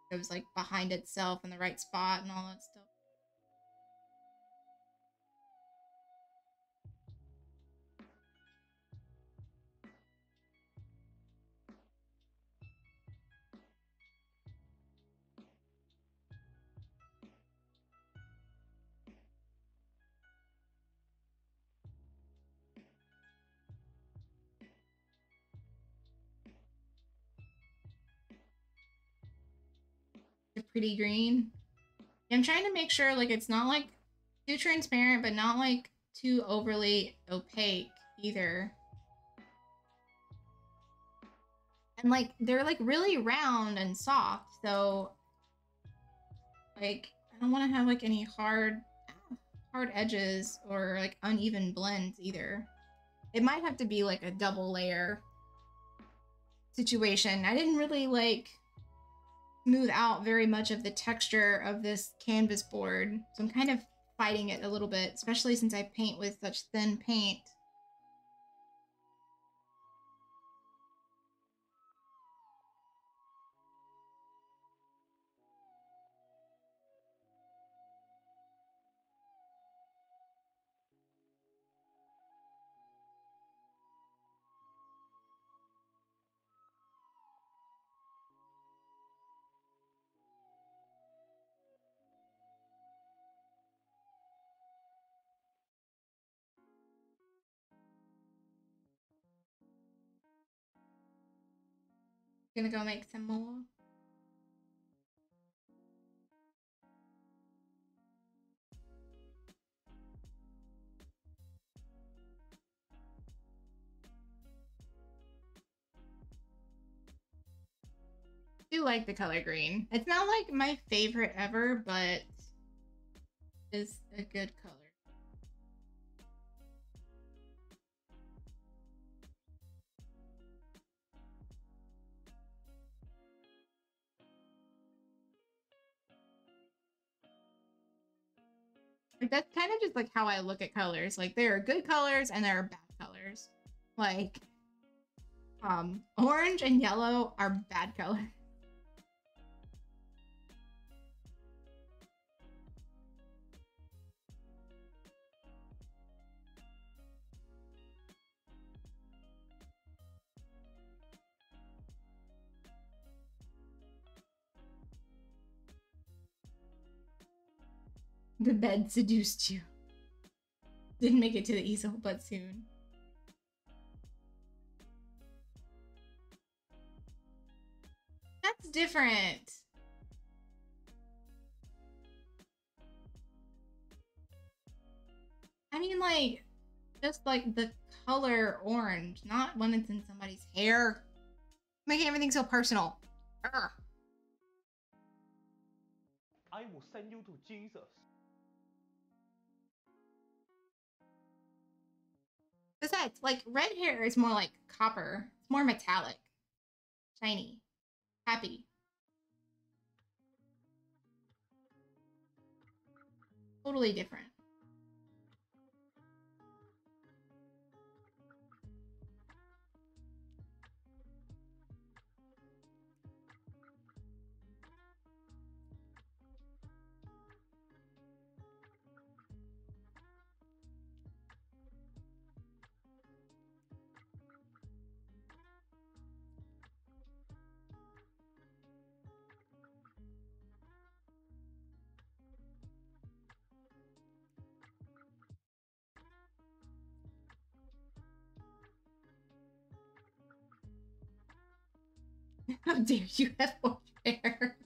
It was like behind itself in the right spot and all that stuff. pretty green. I'm trying to make sure like it's not like too transparent, but not like too overly opaque either. And like they're like really round and soft, so like I don't want to have like any hard edges or like uneven blends either. It might have to be like a double layer situation. I didn't really like smooth out very much of the texture of this canvas board, so I'm kind of fighting it a little bit, especially since I paint with such thin paint. Gonna go make some more. I do like the color green. It's not like my favorite ever, but it's a good color. Like that's kind of just like how I look at colors. Like there are good colors and there are bad colors. Like orange and yellow are bad colors. The bed seduced you. Didn't make it to the easel, but soon. That's different. I mean, like, just like the color orange, not when it's in somebody's hair. Making everything so personal. Urgh. I will send you to Jesus. Besides, like, red hair is more like copper. It's more metallic. Shiny. Happy. Totally different. How dare you have orange hair?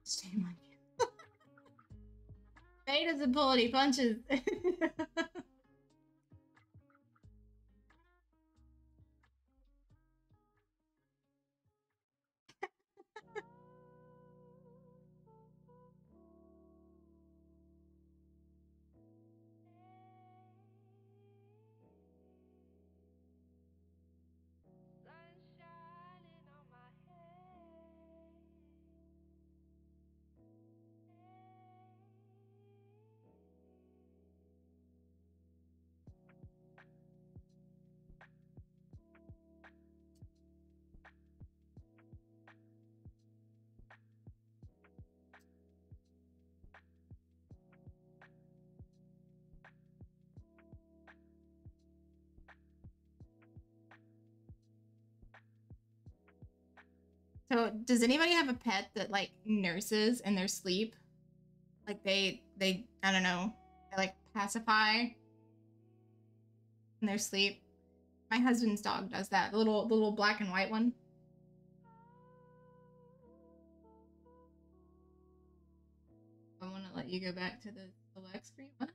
Shame on you. Faye doesn't pull any punches. So does anybody have a pet that like nurses in their sleep? Like they I don't know, they like pacify in their sleep. My husband's dog does that. The little black and white one. I want to let you go back to the select screen. What?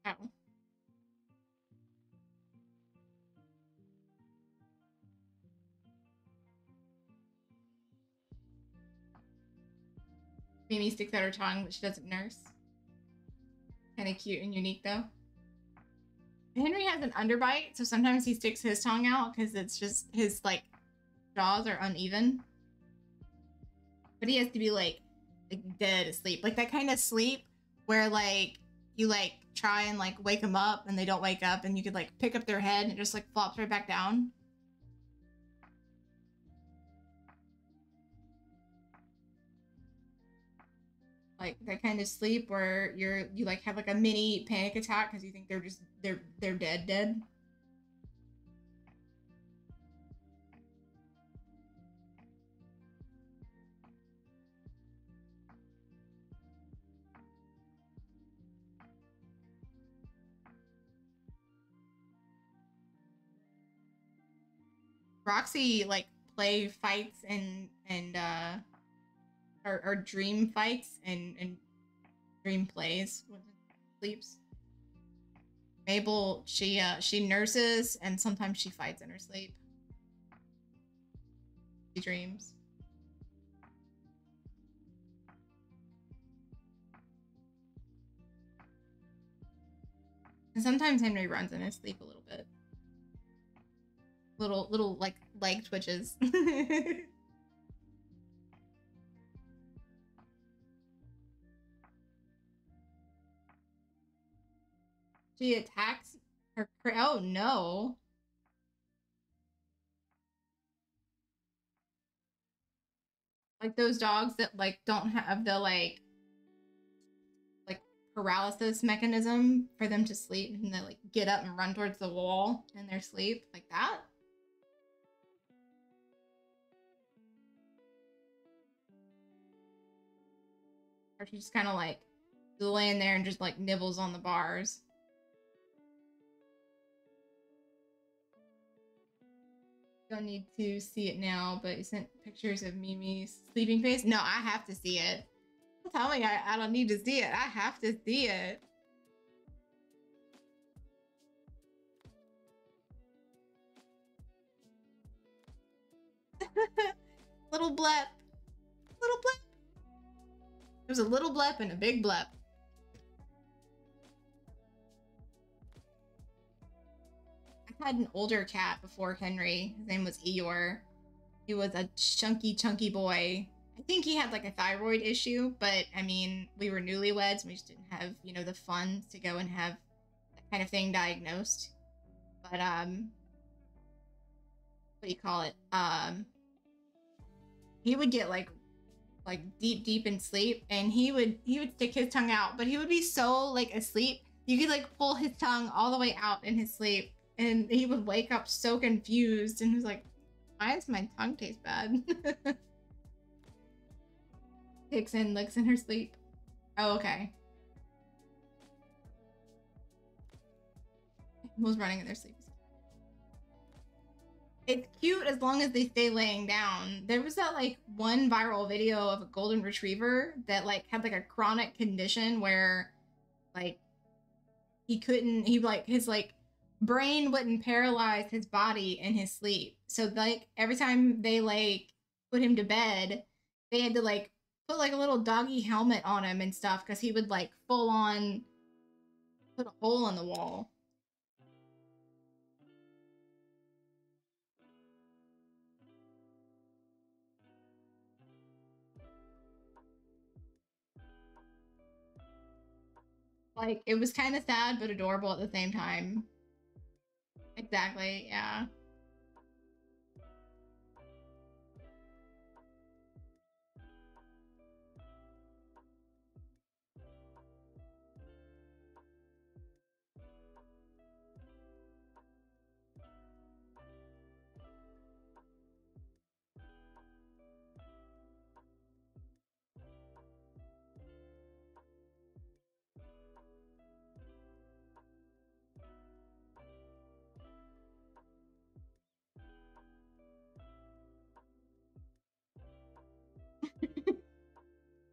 Oh. Mimi sticks out her tongue, but she doesn't nurse. Kind of cute and unique, though. Henry has an underbite, so sometimes he sticks his tongue out because it's just his, like, jaws are uneven. But he has to be, like dead asleep. Like, that kind of sleep where, like, you, like, try and, like, wake them up and they don't wake up and you could, like, pick up their head and it just, like, flops right back down. Like that kind of sleep where you like have like a mini panic attack because you think they're dead. Roxy like play fights and or dream fights and dream plays when she sleeps. Mabel, she nurses and sometimes she fights in her sleep. She dreams. And sometimes Henry runs in his sleep a little bit. Little like leg twitches. She attacks her. Oh no. Like those dogs that like don't have the like paralysis mechanism for them to sleep and they like get up and run towards the wall in their sleep like that. Or she just kind of like laying there and just like nibbles on the bars. Don't need to see it now, but you sent pictures of Mimi's sleeping face. No, I have to see it. Don't tell me I don't need to see it. I have to see it. Little blep. Little blep. There's a little blep and a big blep. I had an older cat before Henry. His name was Eeyore. He was a chunky boy. I think he had like a thyroid issue, but I mean, we were newlyweds and we just didn't have, you know, the funds to go and have that kind of thing diagnosed. But what do you call it? He would get like deep in sleep and he would stick his tongue out, but he would be so like asleep. You could like pull his tongue all the way out in his sleep and he would wake up so confused and he was like, why does my tongue taste bad? Takes in, licks in her sleep. Oh, okay. Who's running in their sleep? It's cute as long as they stay laying down. There was that like one viral video of a golden retriever that like had like a chronic condition where like he like his like brain wouldn't paralyze his body in his sleep. So like every time they like put him to bed, they had to like put like a little doggy helmet on him and stuff because he would like full on put a hole in the wall. Like it was kind of sad but adorable at the same time. Exactly, yeah.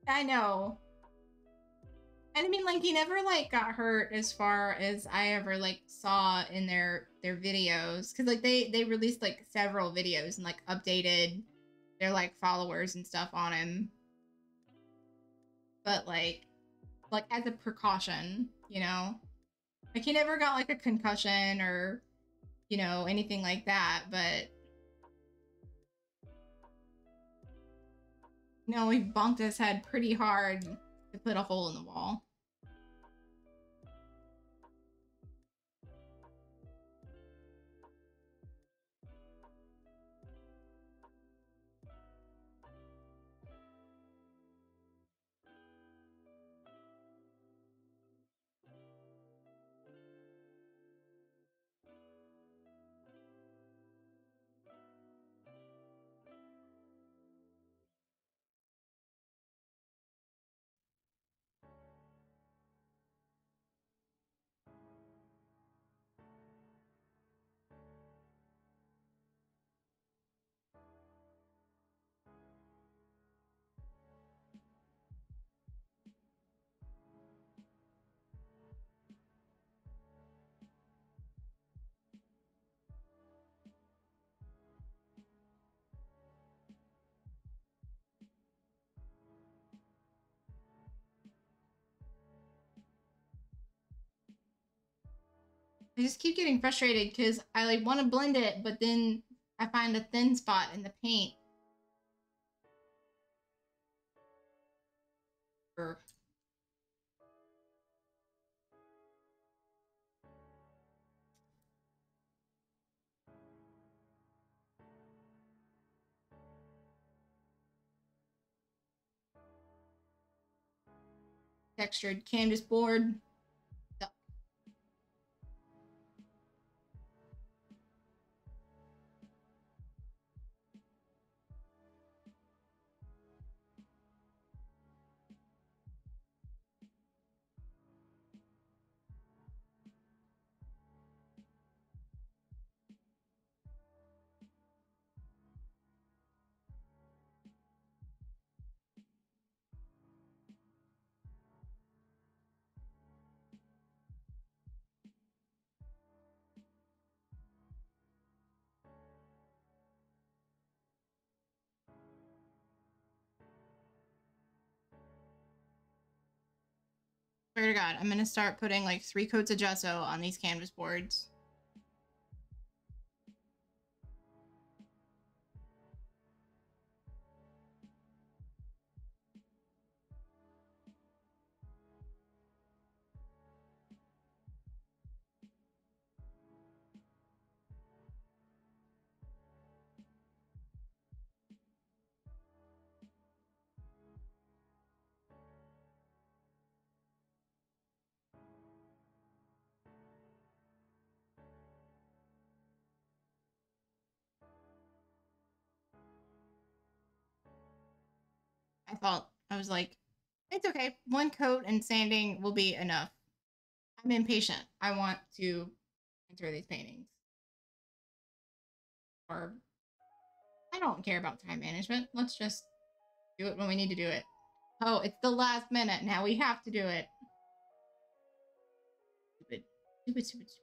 I know. And I mean, like, he never like got hurt as far as I ever like saw in their videos, because like they released like several videos and like updated their like followers and stuff on him, but like as a precaution, you know, like he never got like a concussion or you know anything like that, but you know he bonked his head pretty hard to put a hole in the wall. I just keep getting frustrated because I like want to blend it, but then I find a thin spot in the paint. Or textured canvas board. Swear to God, I'm gonna start putting like 3 coats of gesso on these canvas boards. I was like, it's okay. 1 coat and sanding will be enough. I'm impatient. I want to enter these paintings. Or I don't care about time management. Let's just do it when we need to do it. Oh, it's the last minute. Now we have to do it. Stupid. Stupid, stupid, stupid.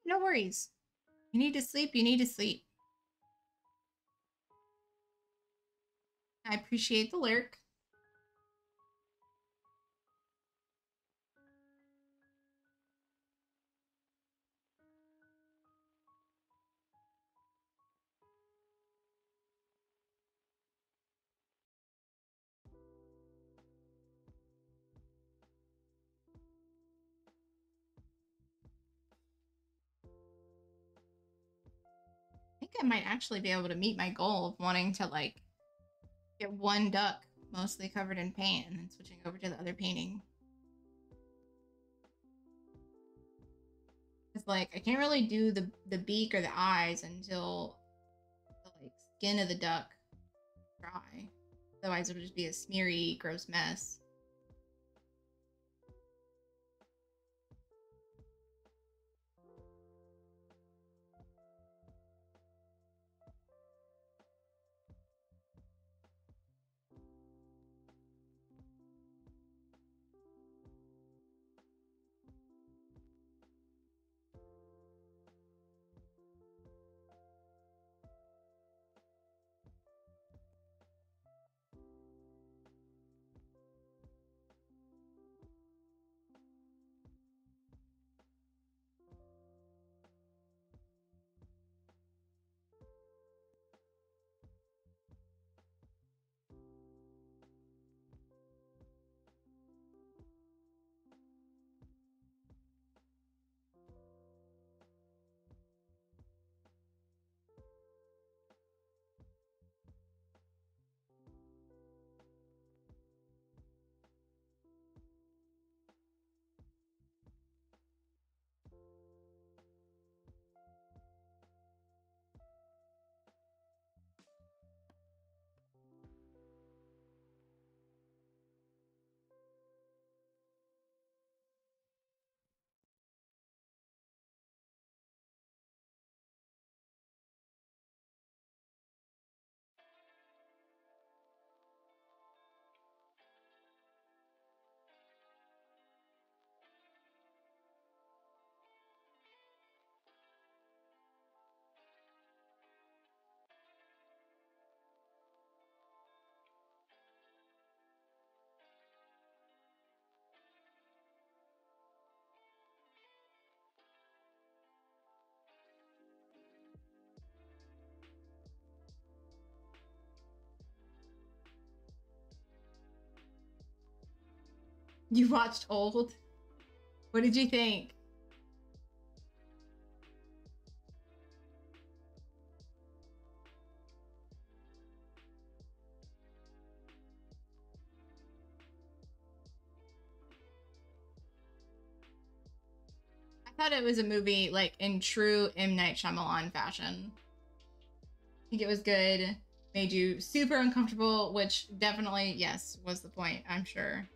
No worries. You need to sleep, you need to sleep. I appreciate the lurk. I think I might actually be able to meet my goal of wanting to like get one duck mostly covered in paint and then switching over to the other painting. It's like I can't really do the beak or the eyes until the like skin of the duck dry. Otherwise it'll just be a smeary, gross mess. You watched Old? What did you think? I thought it was a movie like in true M. Night Shyamalan fashion. I think it was good. Made you super uncomfortable, which definitely, yes, was the point, I'm sure.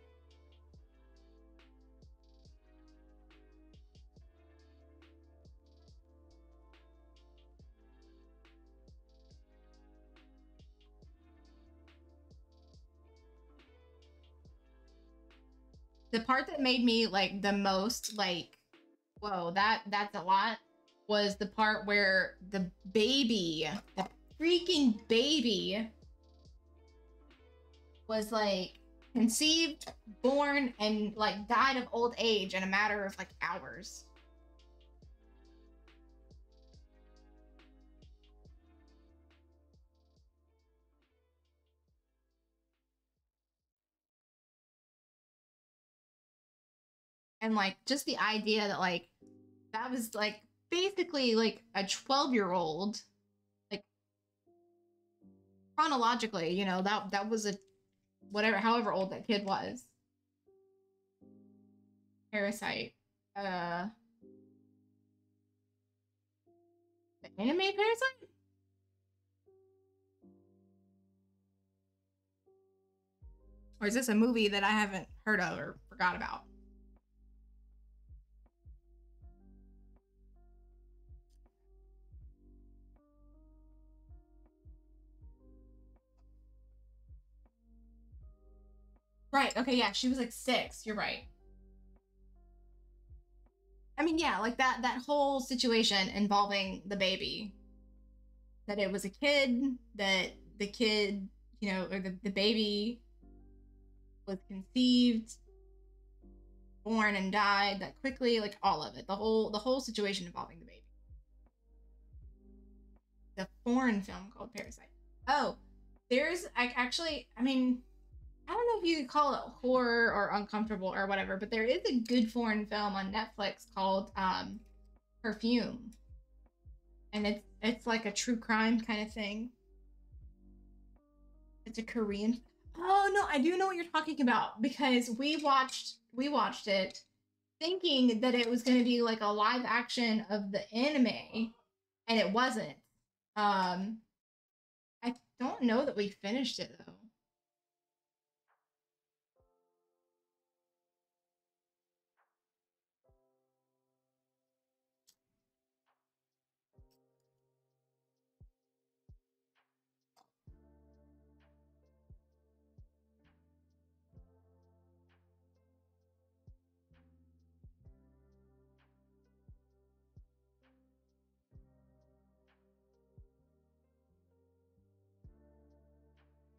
The part that made me like the most like, whoa, that's a lot, was the part where the freaking baby was like conceived, born, and like died of old age in a matter of like hours. And like just the idea that like that was like basically like a 12-year-old, like chronologically, you know, that was a whatever, however old that kid was. Parasite. The anime Parasite? Or is this a movie that I haven't heard of or forgot about? Right, okay, yeah, she was like 6. You're right. I mean, yeah, like that whole situation involving the baby. That it was a kid, that the kid, you know, or the baby was conceived, born and died that quickly, like all of it. The whole situation involving the baby. The foreign film called Parasite. Oh, there's actually, I mean, I don't know if you could call it horror or uncomfortable or whatever, but there is a good foreign film on Netflix called Perfume, and it's like a true crime kind of thing. It's a Korean. Oh no, I do know what you're talking about because we watched it thinking that it was going to be like a live action of the anime, and it wasn't. Um, I don't know that we finished it though.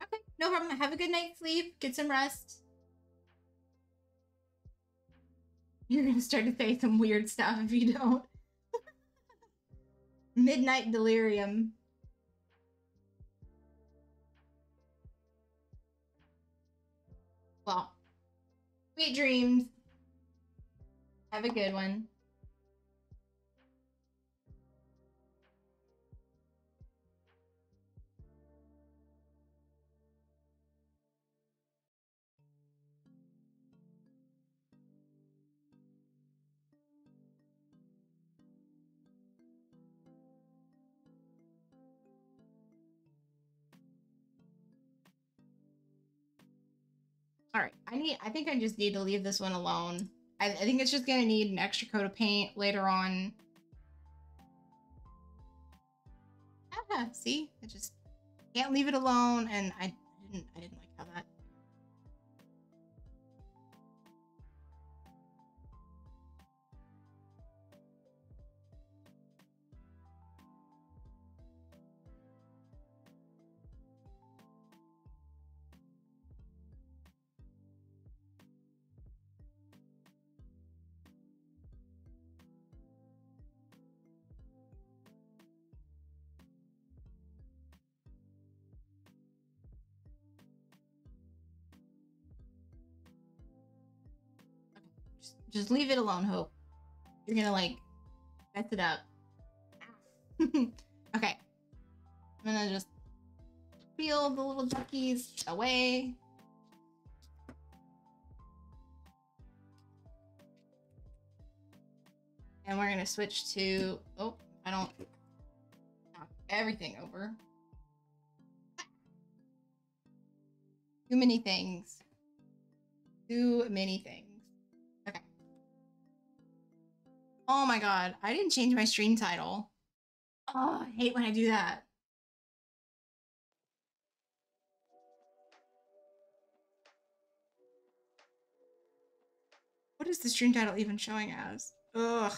Okay, no problem. Have a good night's sleep. Get some rest. You're gonna start to say some weird stuff if you don't. Midnight delirium. Well, sweet dreams. Have a good one. All right, I think I just need to leave this one alone. I think it's just gonna need an extra coat of paint later on. Ah, see, I just can't leave it alone, and I didn't like how that. Just leave it alone, Hope. You're gonna like mess it up. Okay, I'm gonna just peel the little duckies away. And we're gonna switch to, oh, I don't knock everything over. Too many things. Too many things. Okay. Oh my god, I didn't change my stream title. Oh, I hate when I do that. What is the stream title even showing as? Ugh.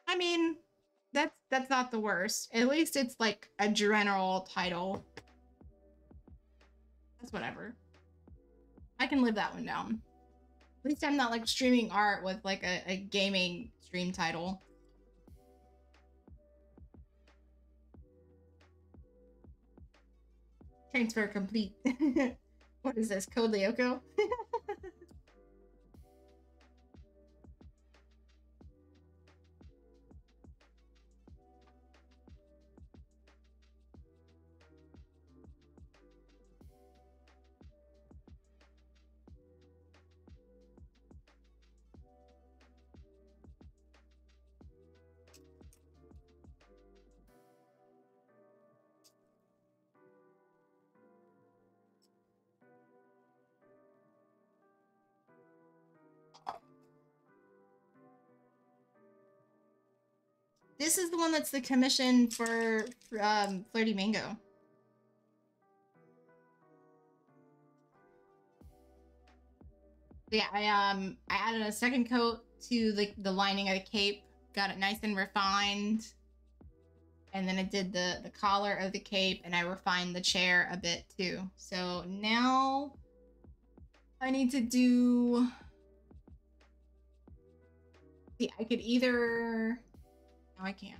I mean, that's not the worst. At least it's like a general title. That's whatever. I can live that one down. At least I'm not like streaming art with like a gaming stream title. Transfer complete. What is this? Code Lyoko? This is the one that's the commission for Flirty Mango. Yeah, I added a second coat to the lining of the cape, got it nice and refined. And then I did the collar of the cape, and I refined the chair a bit too. So now I need to do. See, I could either. No, I can't.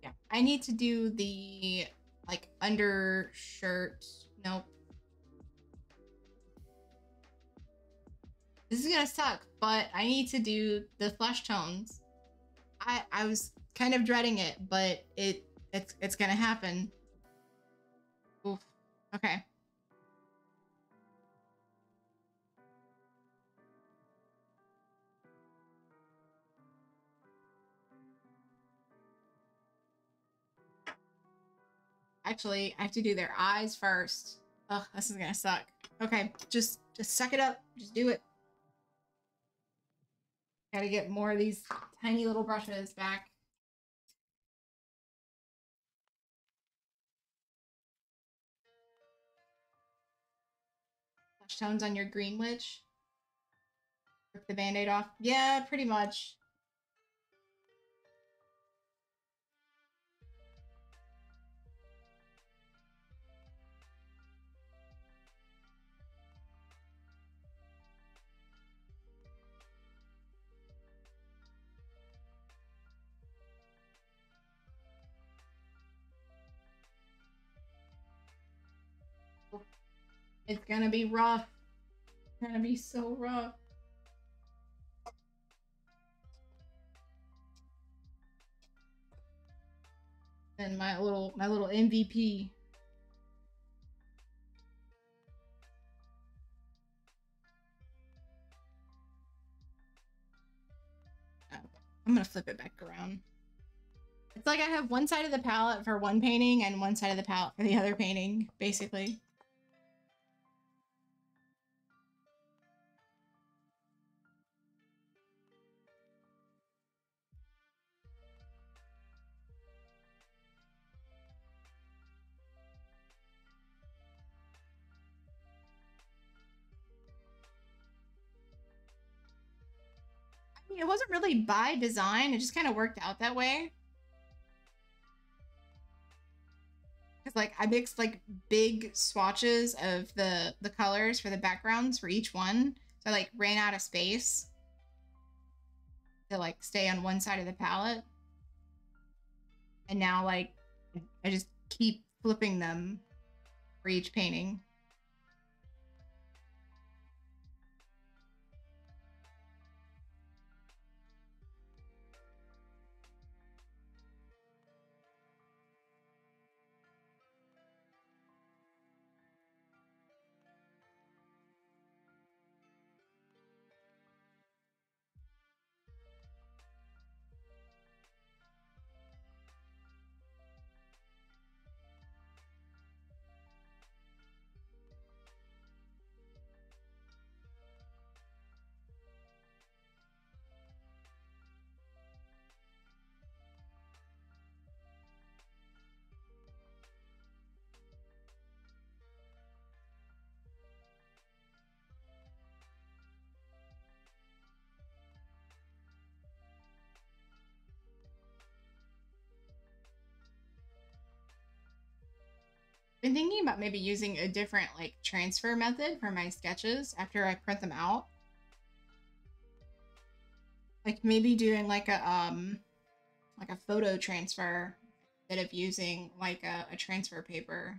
Yeah, I need to do the like undershirt. Nope. This is gonna suck, but I need to do the flesh tones. I was kind of dreading it, but it's gonna happen. Oof. Okay. Actually, I have to do their eyes first. Ugh, this is gonna suck. Okay, just suck it up. Just do it. Gotta get more of these tiny little brushes back. Flesh tones on your green witch. Rip the band-aid off. Yeah, pretty much. It's gonna be rough. It's gonna be so rough. And my little MVP. Oh, I'm gonna flip it back around. It's like I have one side of the palette for one painting and one side of the palette for the other painting, basically. I mean, it wasn't really by design. It just kind of worked out that way. Because like I mixed like big swatches of the colors for the backgrounds for each one. So I like ran out of space to like stay on one side of the palette. And now like I just keep flipping them for each painting. Been thinking about maybe using a different like transfer method for my sketches after I print them out. Like maybe doing like a photo transfer instead of using like a transfer paper.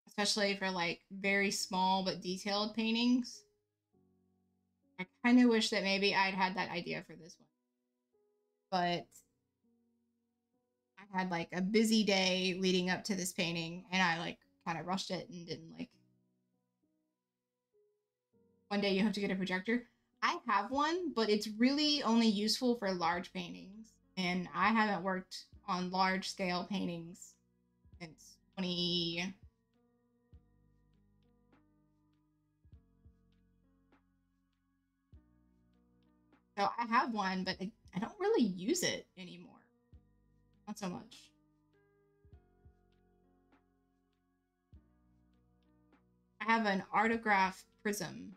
Especially for like very small but detailed paintings. I kind of wish that maybe I'd had that idea for this one. But I had like a busy day leading up to this painting and I like kind of rushed it and didn't like. One day you have to get a projector. I have one, but it's really only useful for large paintings. And I haven't worked on large scale paintings since 20. So I have one, but I don't really use it anymore. Not so much. I have an Artograph Prism.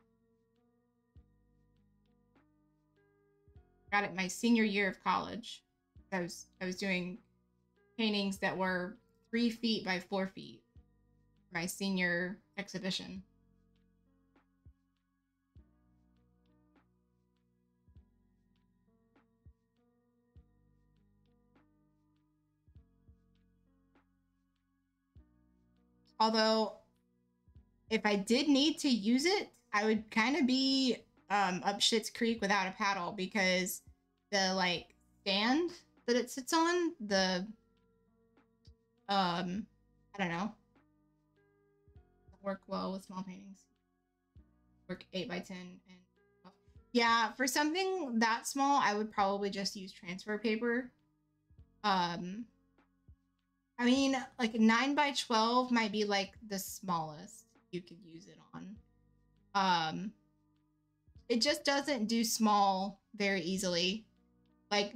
Got it my senior year of college. I was doing paintings that were 3 feet by 4 feet for my senior exhibition. Although, if I did need to use it, I would kind of be up Schitt's Creek without a paddle, because the like stand that it sits on, the I don't know, work well with small paintings. Work 8 by 10 and yeah, for something that small, I would probably just use transfer paper. I mean, like 9 by 12 might be like the smallest you could use it on. It just doesn't do small very easily. Like,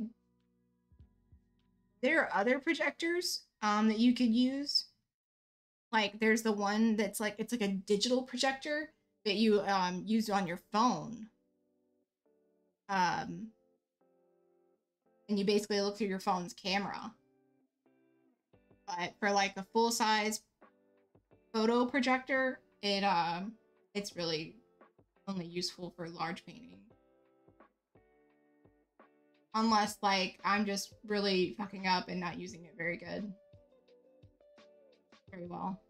there are other projectors that you could use. Like, there's the one that's like, it's like a digital projector that you use on your phone. And you basically look through your phone's camera. But for like a full-size photo projector, it's really only useful for large painting. Unless like I'm just really fucking up and not using it very well.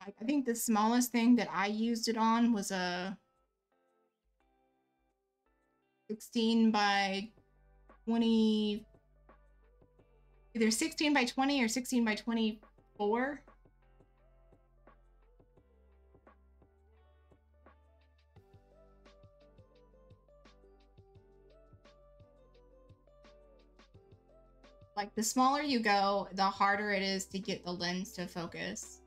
I think the smallest thing that I used it on was a 16 by 20, either 16 by 20 or 16 by 24. Like, the smaller you go, the harder it is to get the lens to focus.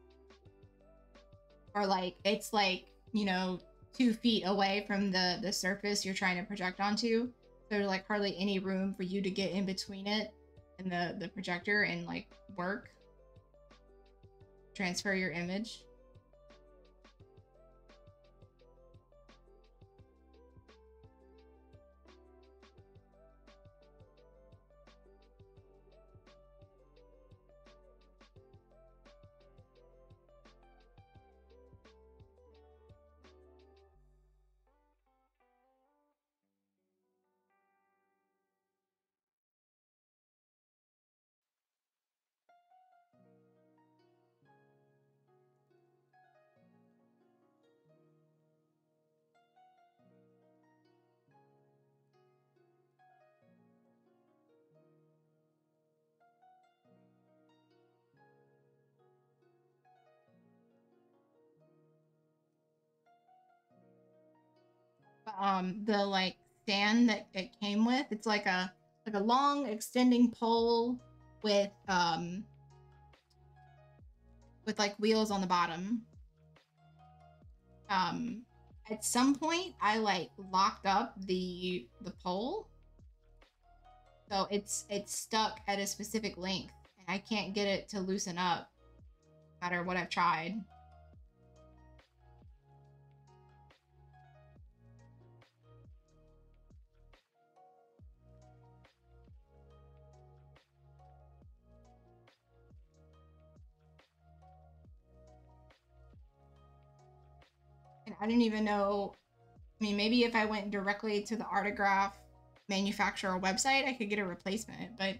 Or like, it's like, you know, 2 feet away from the surface you're trying to project onto. So there's like hardly any room for you to get in between it and the projector and like work. Transfer your image. The like stand that it came with, it's like a long extending pole with like wheels on the bottom. At some point I like locked up the pole, so it's stuck at a specific length and I can't get it to loosen up no matter what I've tried. And I didn't even know, I mean, maybe if I went directly to the Artograph manufacturer website, I could get a replacement, but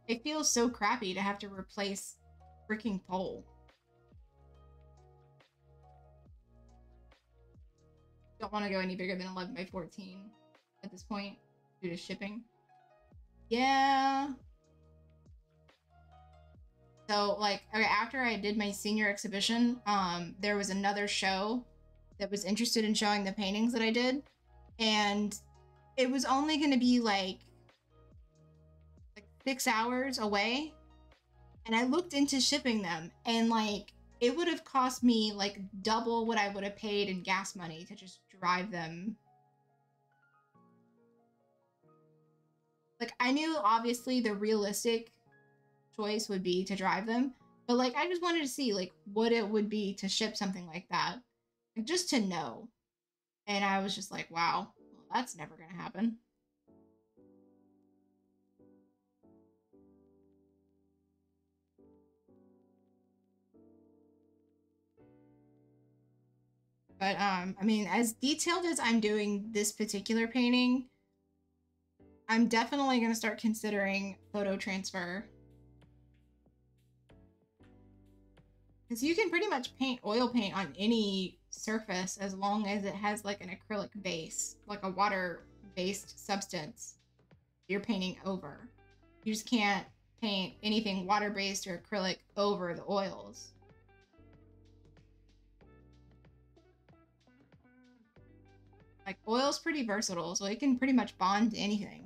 it feels so crappy to have to replace freaking pole. don't want to go any bigger than 11 by 14 at this point due to shipping. Yeah. So like, okay, after I did my senior exhibition, there was another show that was interested in showing the paintings that I did, and it was only going to be like 6 hours away, and I looked into shipping them, and like it would have cost me like double what I would have paid in gas money to just drive them. Like, I knew obviously the realistic choice would be to drive them, but like I just wanted to see like what it would be to ship something like that, like, just to know. And I was just like, wow, well, that's never gonna happen. But I mean, as detailed as I'm doing this particular painting, I'm definitely gonna start considering photo transfer, because you can pretty much paint oil paint on any surface as long as it has like an acrylic base, like a water-based substance you're painting over. You just can't paint anything water-based or acrylic over the oils. Like, oil's pretty versatile, so it can pretty much bond to anything.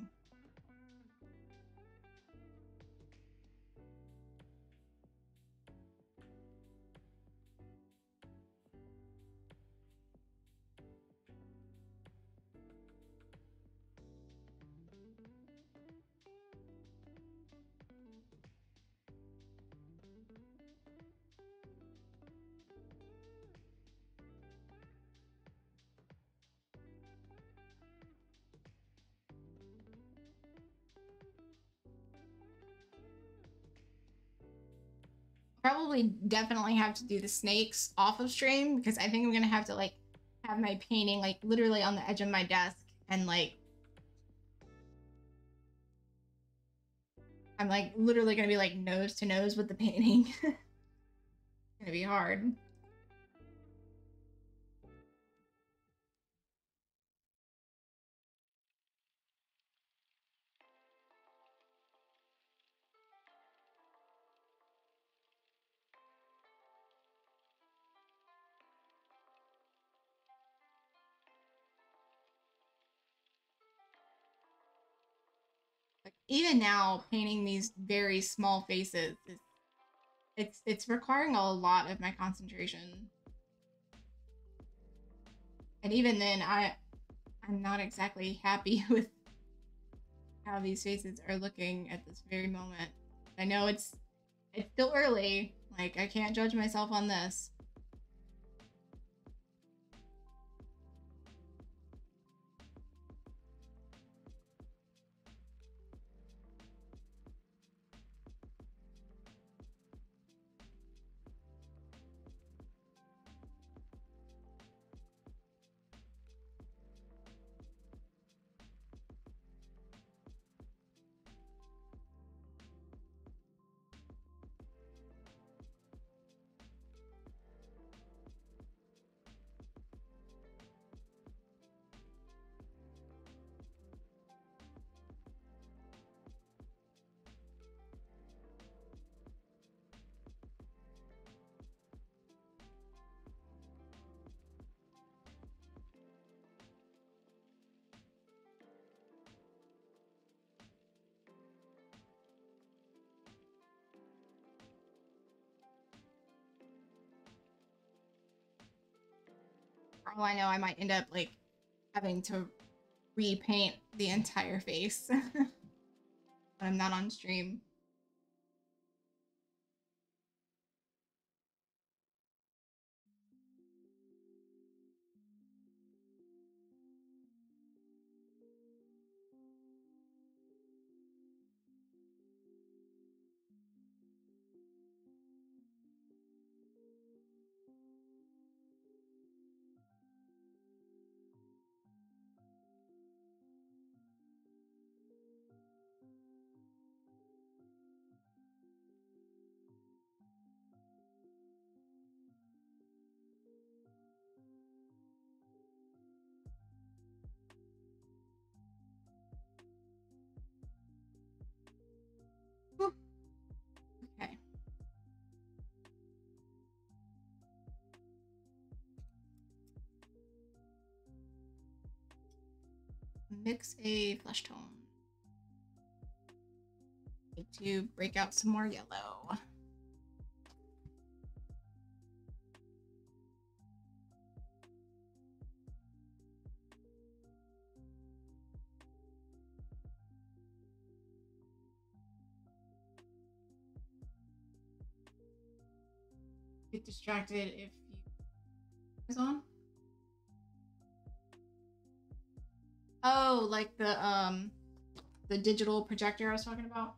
Probably definitely have to do the snakes off of stream, because I think I'm gonna have to like have my painting like literally on the edge of my desk, and like I'm like literally gonna be like nose to nose with the painting. It's gonna be hard. Like, even now, painting these very small faces is it's requiring a lot of my concentration. And even then, I'm not exactly happy with how these faces are looking at this very moment. I know it's still early. Like, I can't judge myself on this. For all I know, I might end up like having to repaint the entire face when I'm not on stream. mix a flesh tone. Need to break out some more yellow. Get distracted if you is on. Oh, like the digital projector I was talking about.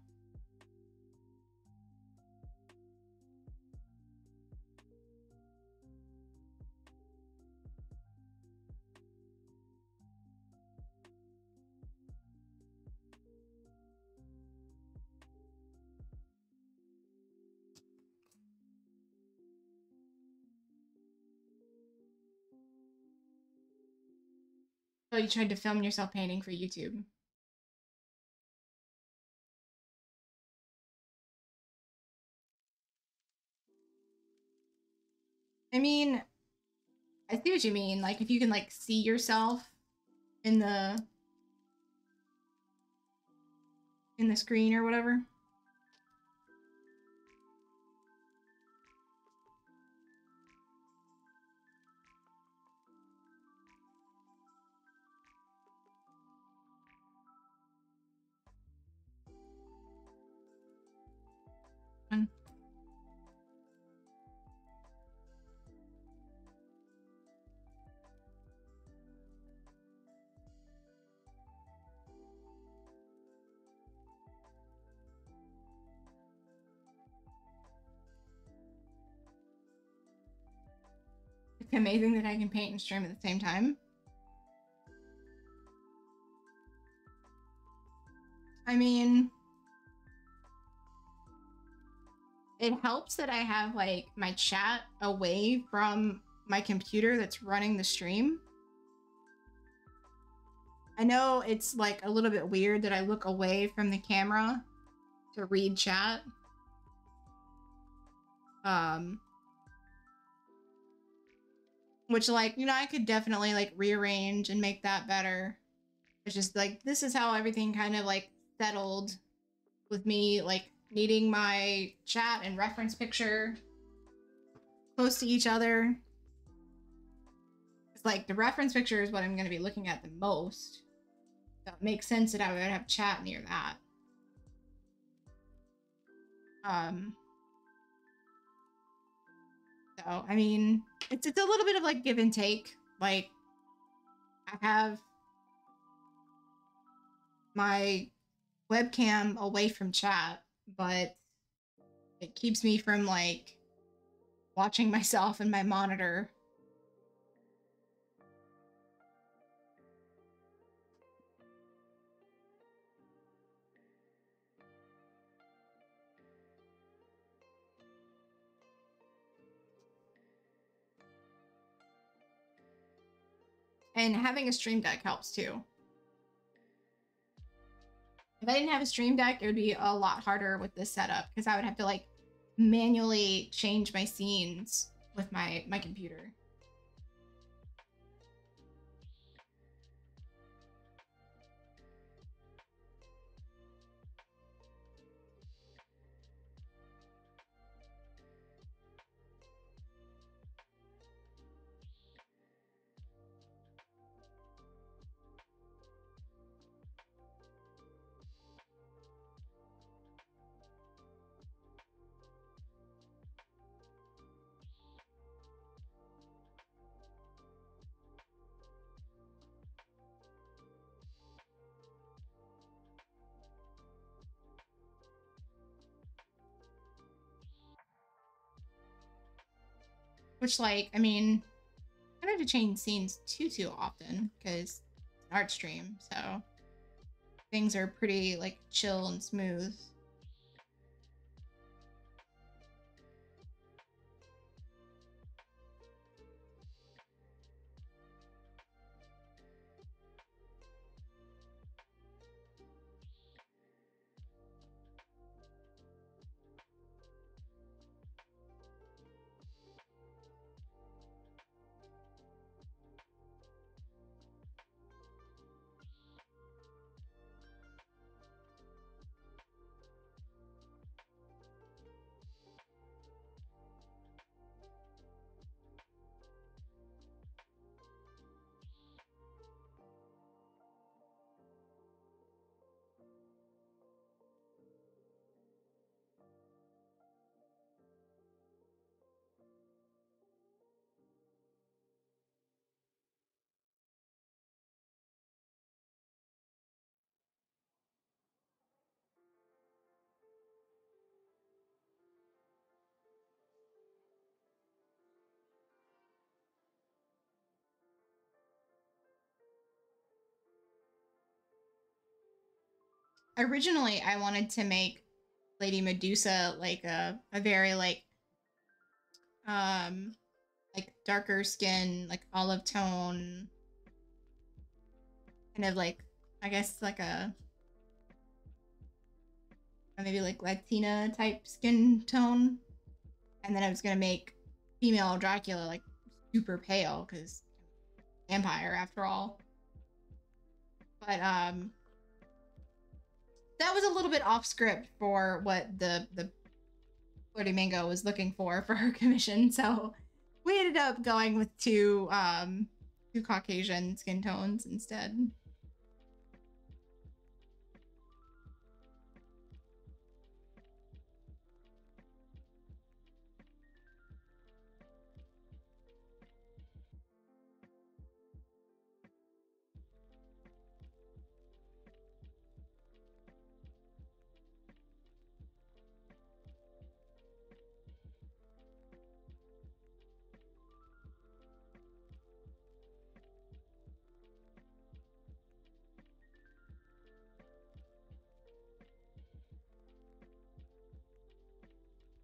Oh, you tried to film yourself painting for YouTube. I mean, I see what you mean. Like, if you can, like, see yourself in the screen or whatever. It's amazing that I can paint and stream at the same time. I mean, it helps that I have like my chat away from my computer that's running the stream. I know it's like a little bit weird that I look away from the camera to read chat. Which, like, you know, I could definitely like rearrange and make that better. It's just like, this is how everything kind of like settled with me like needing my chat and reference picture close to each other. It's like the reference picture is what I'm going to be looking at the most. So it makes sense that I would have chat near that. So, I mean, it's a little bit of like give and take. Like, I have my webcam away from chat, but it keeps me from like watching myself in my monitor. And having a stream deck helps too. If I didn't have a stream deck, it would be a lot harder with this setup because I would have to like manually change my scenes with my computer. Which, like, I mean, I don't have to change scenes too often because it's an art stream, so things are pretty like chill and smooth. originally I wanted to make Lady Medusa like a very like darker skin, like olive tone, kind of like, I guess like a maybe like Latina type skin tone. And then I was gonna make female Dracula like super pale because vampire after all. But that was a little bit off script for what the Flirty Mango was looking for her commission. So we ended up going with two Caucasian skin tones instead.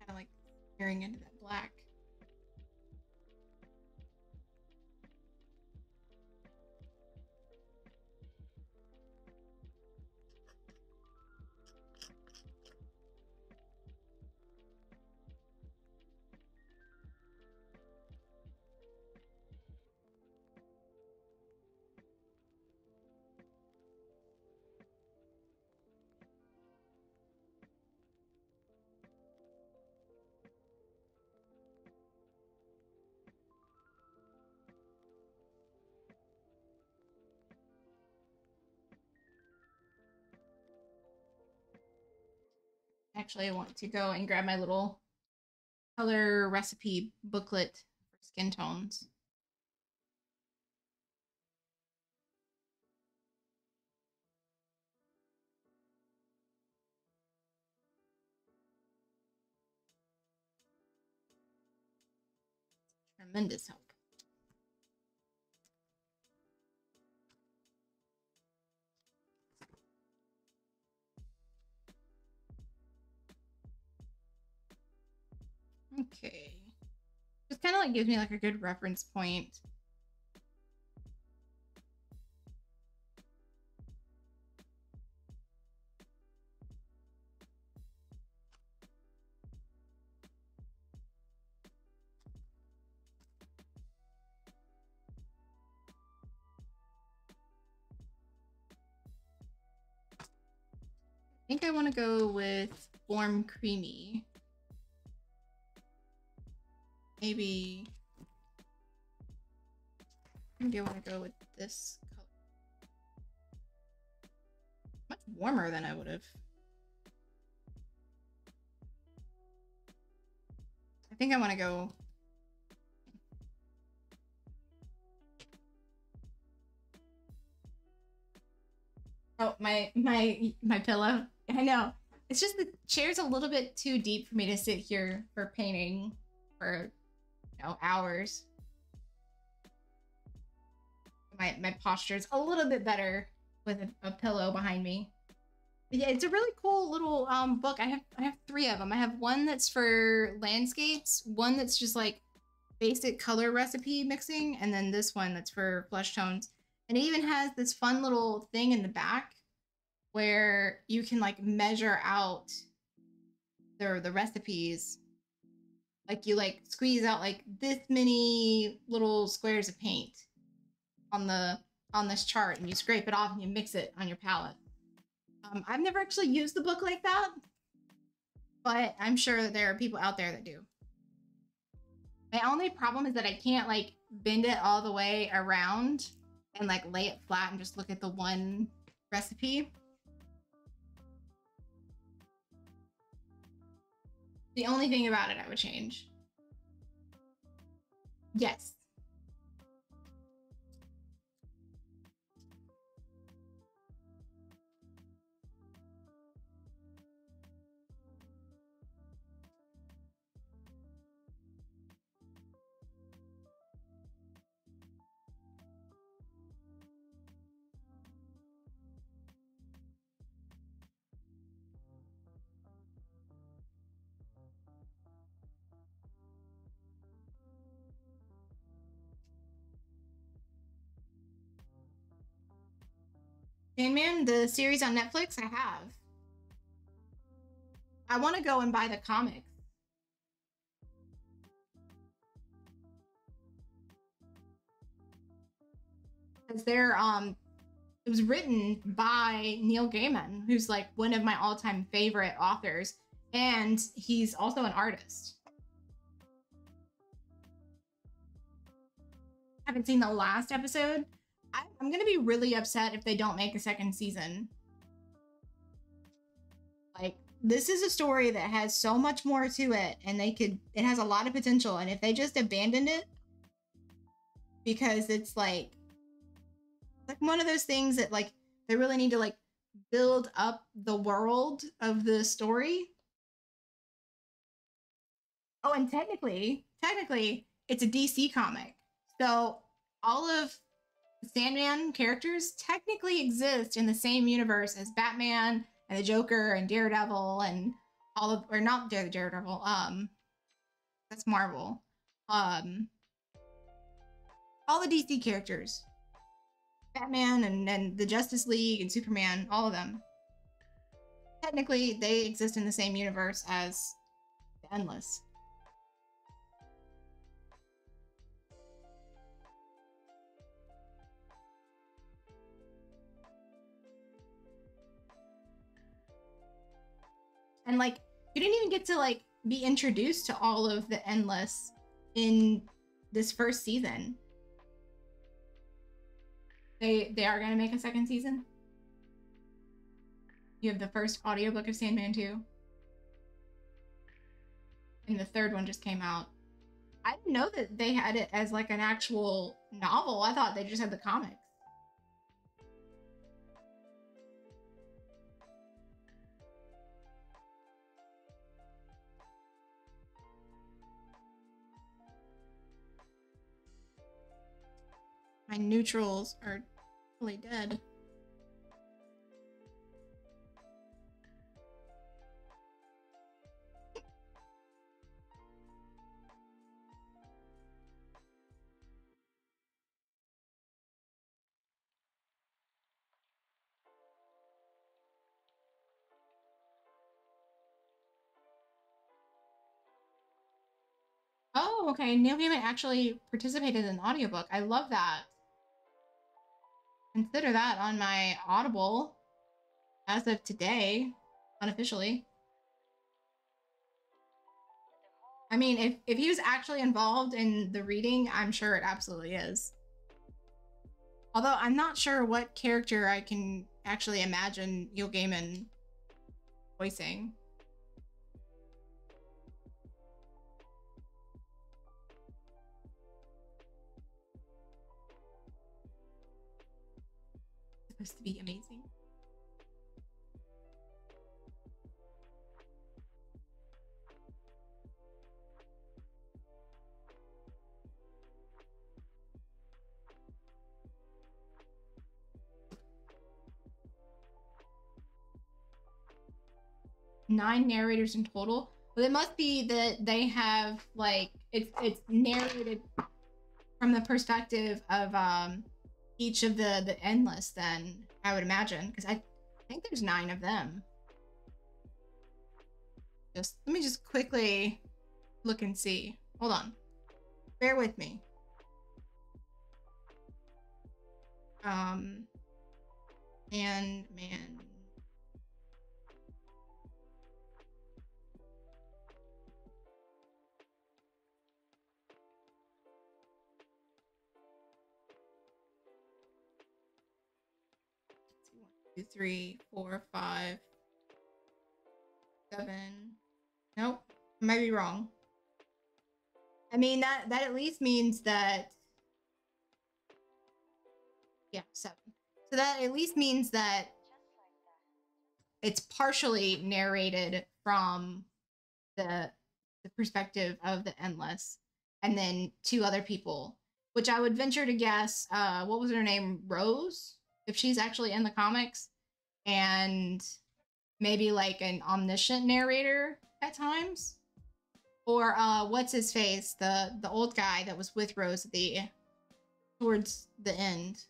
Kind of like peering into that black. Actually, I want to go and grab my little color recipe booklet for skin tones. Tremendous help. Okay. Just kind of like gives me like a good reference point. I think I want to go with Warm Creamy. Maybe I want to go with this color. Much warmer than I would have. I think I want to go. Oh, my pillow. I know. It's just the chair's a little bit too deep for me to sit here for painting for, you know, hours. My posture's a little bit better with a pillow behind me. But yeah, it's a really cool little book. I have 3 of them. I have one that's for landscapes, one that's just like basic color recipe mixing, and then this one that's for flesh tones. And it even has this fun little thing in the back where you can like measure out the recipes. Like you like squeeze out like this many little squares of paint on this chart, and you scrape it off and you mix it on your palette. I've never actually used the book like that, but I'm sure that there are people out there that do. My only problem is that I can't like bend it all the way around and like lay it flat and just look at the one recipe. The only thing about it I would change. Yes. Sandman, the series on Netflix, I have. I want to go and buy the comics. Because it was written by Neil Gaiman, who's like one of my all-time favorite authors, and he's also an artist. I haven't seen the last episode. I'm gonna be really upset if they don't make a second season. Like, this is a story that has so much more to it, and it has a lot of potential, and if they just abandoned it, because it's like one of those things that like they really need to like build up the world of the story. Oh, and technically it's a DC comic, so all of the Sandman characters technically exist in the same universe as Batman and the Joker and Daredevil and all of, or not Daredevil, that's Marvel, all the DC characters, Batman and the Justice League and Superman, all of them. Technically, they exist in the same universe as the Endless. And like, you didn't even get to like be introduced to all of the Endless in this first season. They are gonna make a second season. You have the first audiobook of Sandman 2. And the third one just came out. I didn't know that they had it as like an actual novel. I thought they just had the comics. My neutrals are totally dead. Oh, okay. Neil Gaiman actually participated in the audiobook. I love that. Consider that on my Audible as of today, unofficially. I mean, if he was actually involved in the reading, I'm sure it absolutely is. Although I'm not sure what character I can actually imagine Neil Gaiman voicing. It's supposed to be amazing. Nine narrators in total. Well, it must be that they have like it's narrated from the perspective of each of the Endless, then I would imagine, because I think there's 9 of them. Just let me just quickly look and see. Hold on. Bear with me. And man. Two, 3, 4, 5, 7. Nope, I might be wrong. I mean, that at least means that, yeah, 7. So that at least means that it's partially narrated from the perspective of the Endless, and then 2 other people, which I would venture to guess, what was her name? Rose, if she's actually in the comics, and maybe like an omniscient narrator at times, or what's his face, the old guy that was with Rose towards the end.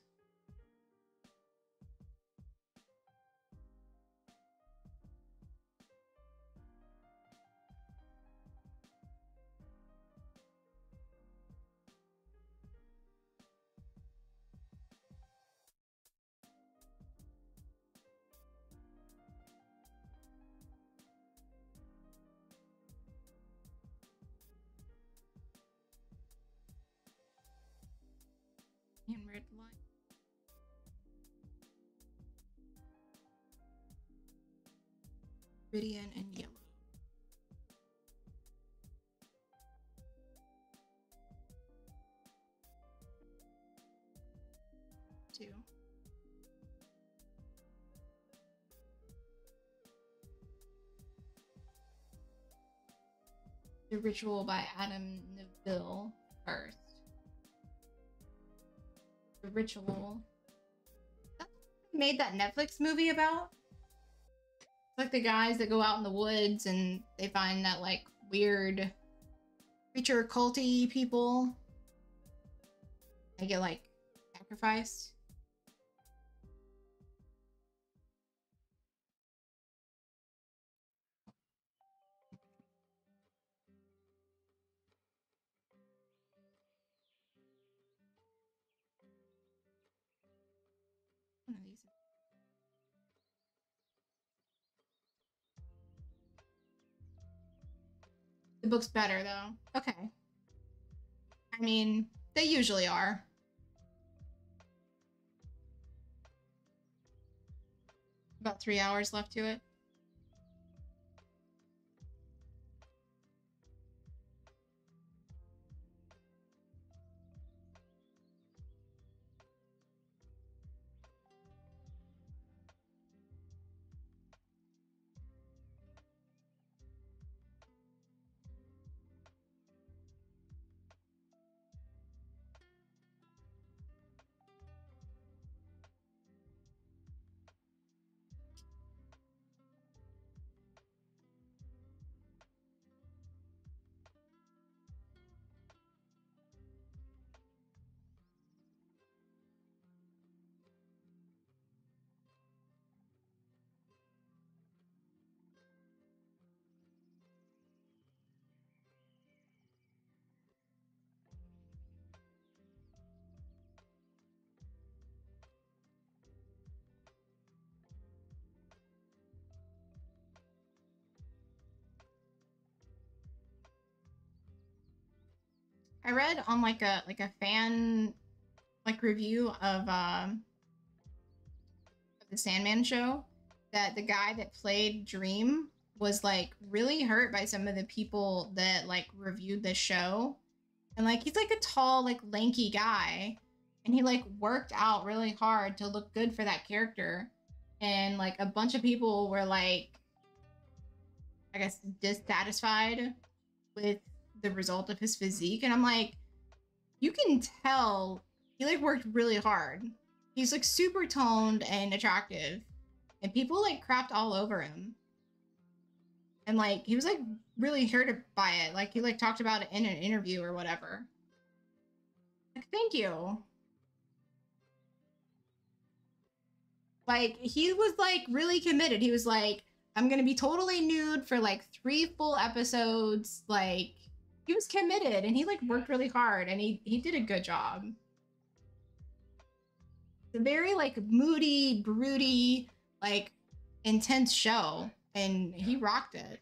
And red light. Viridian and yellow. Two. The Ritual by Adam Neville first. The Ritual. Made that Netflix movie about? It's like the guys that go out in the woods and they find that like weird creature culty people. They get like sacrificed. One of these. The book's better though. Okay. I mean, they usually are. About 3 hours left to it. I read on like a fan like review of the Sandman show that the guy that played Dream was like really hurt by some of the people that like reviewed the show. And like he's like a tall, like lanky guy, and he like worked out really hard to look good for that character. And like a bunch of people were like, I guess, dissatisfied with the result of his physique. And I'm like, you can tell he like worked really hard. He's like super toned and attractive, and people like crapped all over him. And like he was like really hurt by it. Like he like talked about it in an interview or whatever. Like, thank you. Like he was like really committed. He was like, I'm gonna be totally nude for like 3 full episodes. Like he was committed and he like worked really hard and he did a good job. It's a very like moody, broody, like intense show, and he rocked it.